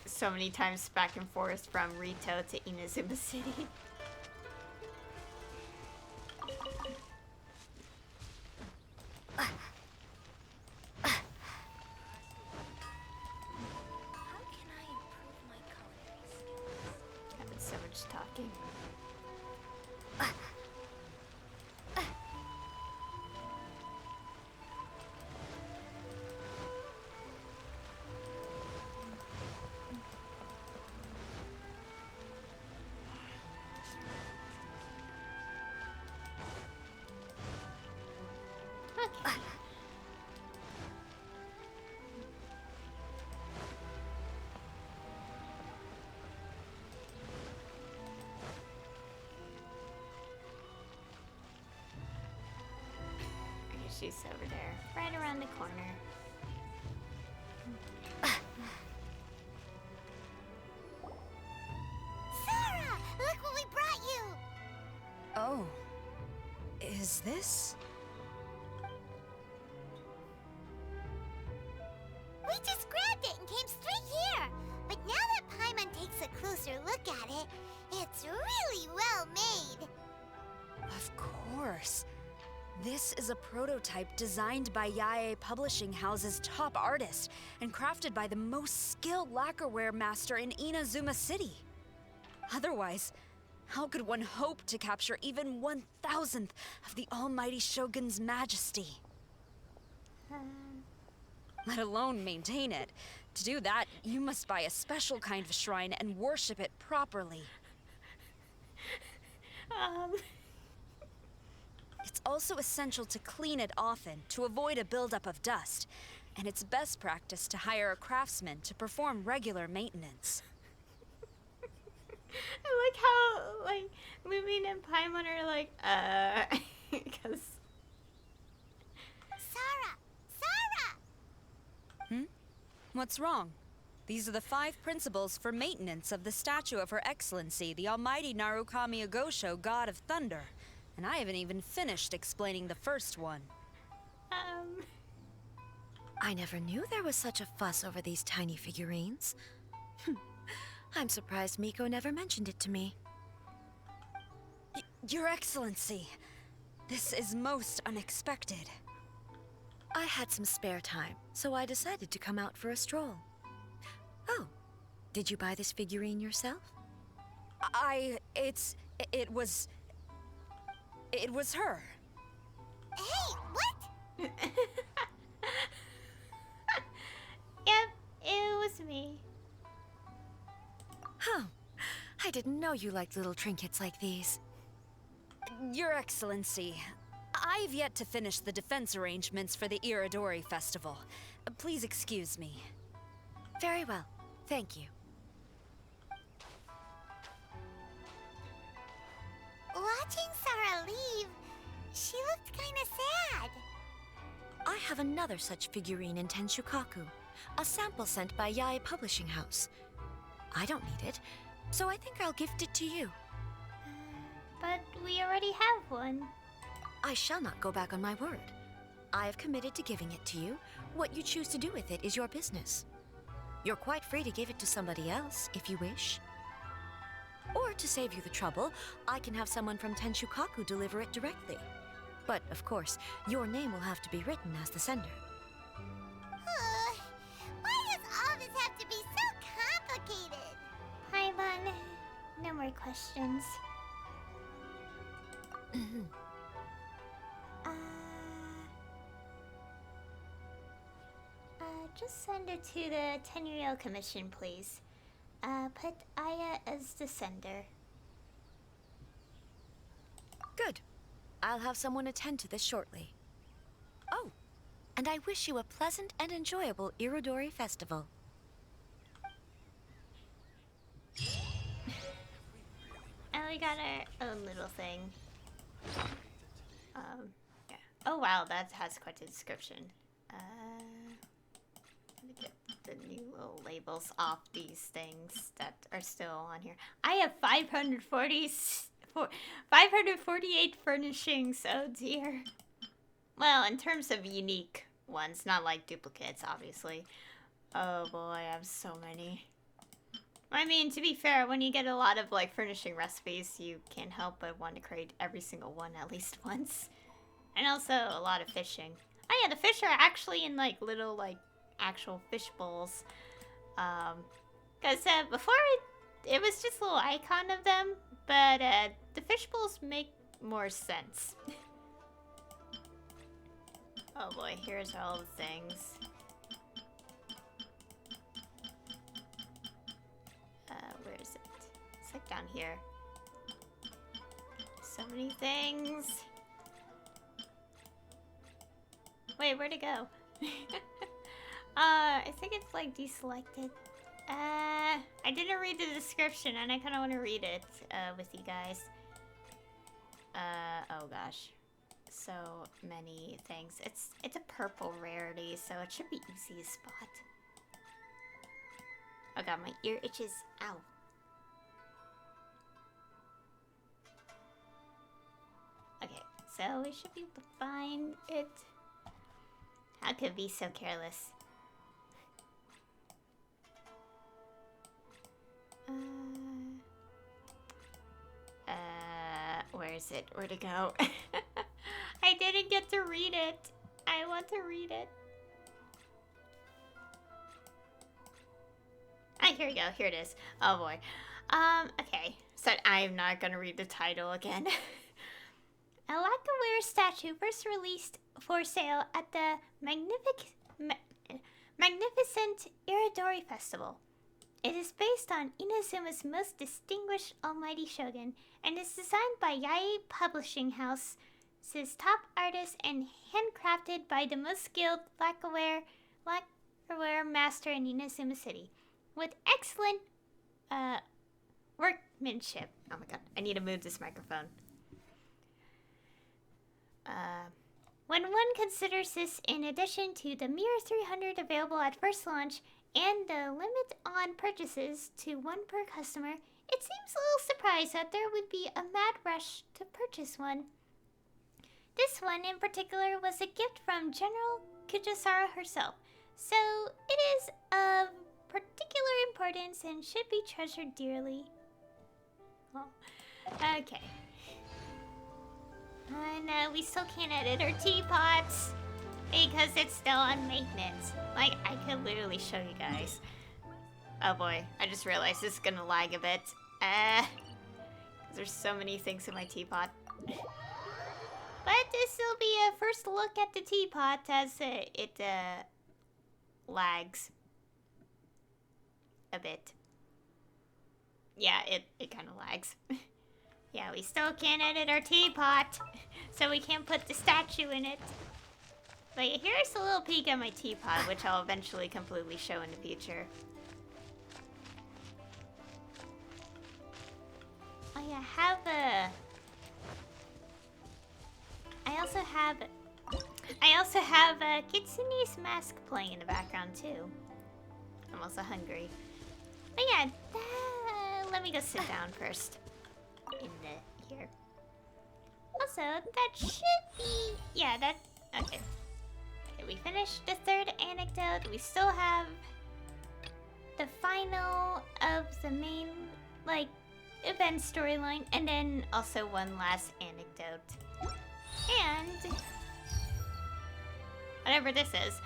so many times back and forth from Rito to Inazuma City. So much talking. Okay. She's over there, right around the corner. Is this? We just grabbed it and came straight here. But now that Paimon takes a closer look at it, it's really well made. Of course. This is a prototype designed by Yae Publishing House's top artist and crafted by the most skilled lacquerware master in Inazuma City. Otherwise, how could one hope to capture even 1,000th of the almighty Shogun's majesty? Let alone maintain it. To do that, you must buy a special kind of shrine and worship it properly. It's also essential to clean it often to avoid a buildup of dust, and it's best practice to hire a craftsman to perform regular maintenance. I like how, like, Lumin and Paimon are like, because... Sarah! Hmm? What's wrong? These are the 5 principles for maintenance of the statue of Her Excellency, the Almighty Narukami Agosho, God of Thunder. And I haven't even finished explaining the first one. I never knew there was such a fuss over these tiny figurines. I'm surprised Miko never mentioned it to me. Your Excellency, this is most unexpected. I had some spare time, so I decided to come out for a stroll. Oh, did you buy this figurine yourself? It was her. Hey, what? Yep, it was me. Huh. I didn't know you liked little trinkets like these. Your Excellency, I've yet to finish the defense arrangements for the Iridori Festival. Please excuse me. Very well. Thank you. Watching Sarah leave, she looked kinda sad. I have another such figurine in Tenshukaku, a sample sent by Yae Publishing House. I don't need it, so I think I'll gift it to you. But we already have one. I shall not go back on my word. I have committed to giving it to you. What you choose to do with it is your business. You're quite free to give it to somebody else, if you wish. Or to save you the trouble, I can have someone from Tenshukaku deliver it directly. But, of course, your name will have to be written as the sender. Why does all this have to be so complicated? Paimon, no more questions. Just send it to the Tenryou Commission, please. Put Aya as the sender. Good. I'll have someone attend to this shortly. Oh, and I wish you a pleasant and enjoyable Irodori Festival. And we got our own little thing. Yeah. Oh wow, that has quite a description. Let me get the new little labels off these things that are still on here. I have 548 furnishings. Oh dear. Well, in terms of unique ones, not like duplicates, obviously. Oh boy, I have so many. I mean, to be fair, when you get a lot of like furnishing recipes, you can't help but want to create every single one at least once. And also a lot of fishing. Oh yeah, the fish are actually in like little like actual fish bowls. Cause before it was just a little icon of them, but the fish bowls make more sense. Oh boy, here's all the things. Where is it? It's like down here. So many things. Wait, where'd it go? I think it's like deselected. I didn't read the description and I kind of want to read it with you guys. Oh gosh. So many things. It's a purple rarity, so it should be easy to spot. Oh god, my ear itches. Ow. Okay, so we should be able to find it. How could it be so careless? Where is it? Where'd it go? I didn't get to read it. I want to read it. Ah, here we go. Here it is. Oh boy. Okay. So I'm not gonna read the title again. A lacquerware statue first released for sale at the magnificent Iridori Festival. It is based on Inazuma's most distinguished Almighty Shogun and is designed by Yae Publishing House's top artists and handcrafted by the most skilled lacquerware master in Inazuma City, with excellent workmanship. Oh my god, I need to move this microphone. When one considers this in addition to the mere 300 available at first launch and the limit on purchases to one per customer, it seems a little surprised that there would be a mad rush to purchase one. This one in particular was a gift from General Kujisara herself, so it is of particular importance and should be treasured dearly. Well, okay. And we still can't edit our teapots because it's still on maintenance. Like, I could literally show you guys. Oh boy, I just realized this is gonna lag a bit. There's so many things in my teapot. But this will be a first look at the teapot as it lags a bit. Yeah, it kind of lags. Yeah, we still can't edit our teapot, so we can't put the statue in it. But here's a little peek at my teapot, which I'll eventually completely show in the future. Oh yeah, I also have Kitsune's mask playing in the background too. I'm also hungry. But yeah, let me go sit down first. Here. Also, that should be... Yeah, that... Okay. Okay, we finished the third anecdote. We still have the final of the main, like, event storyline. And then also one last anecdote. And... whatever this is.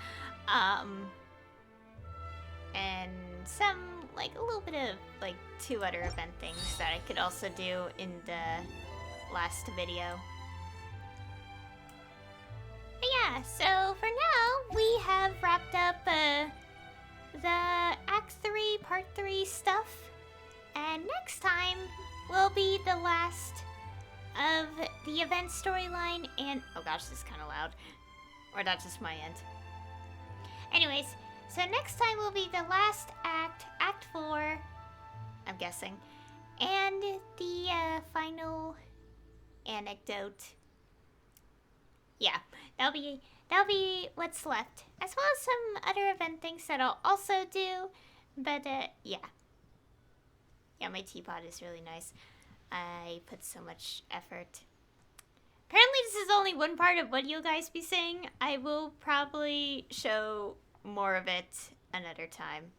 And some, like, a little bit of, like, 2 other event things that I could also do in the last video. But yeah, so for now, we have wrapped up the Act 3, Part 3 stuff. And next time will be the last of the event storyline and... Oh gosh, this is kind of loud. Or that's just my end. Anyways, so next time will be the last act, Act 4, I'm guessing, and the final anecdote. Yeah, that'll be what's left, as well as some other event things that I'll also do. But yeah, my teapot is really nice. I put so much effort. Apparently, this is only one part of what you guys be seeing. I will probably show more of it another time.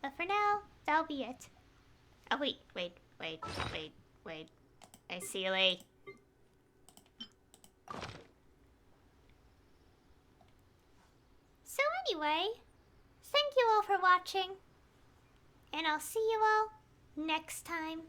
But for now, that'll be it. Oh, wait. Hey, Sealy. So anyway, thank you all for watching. And I'll see you all next time.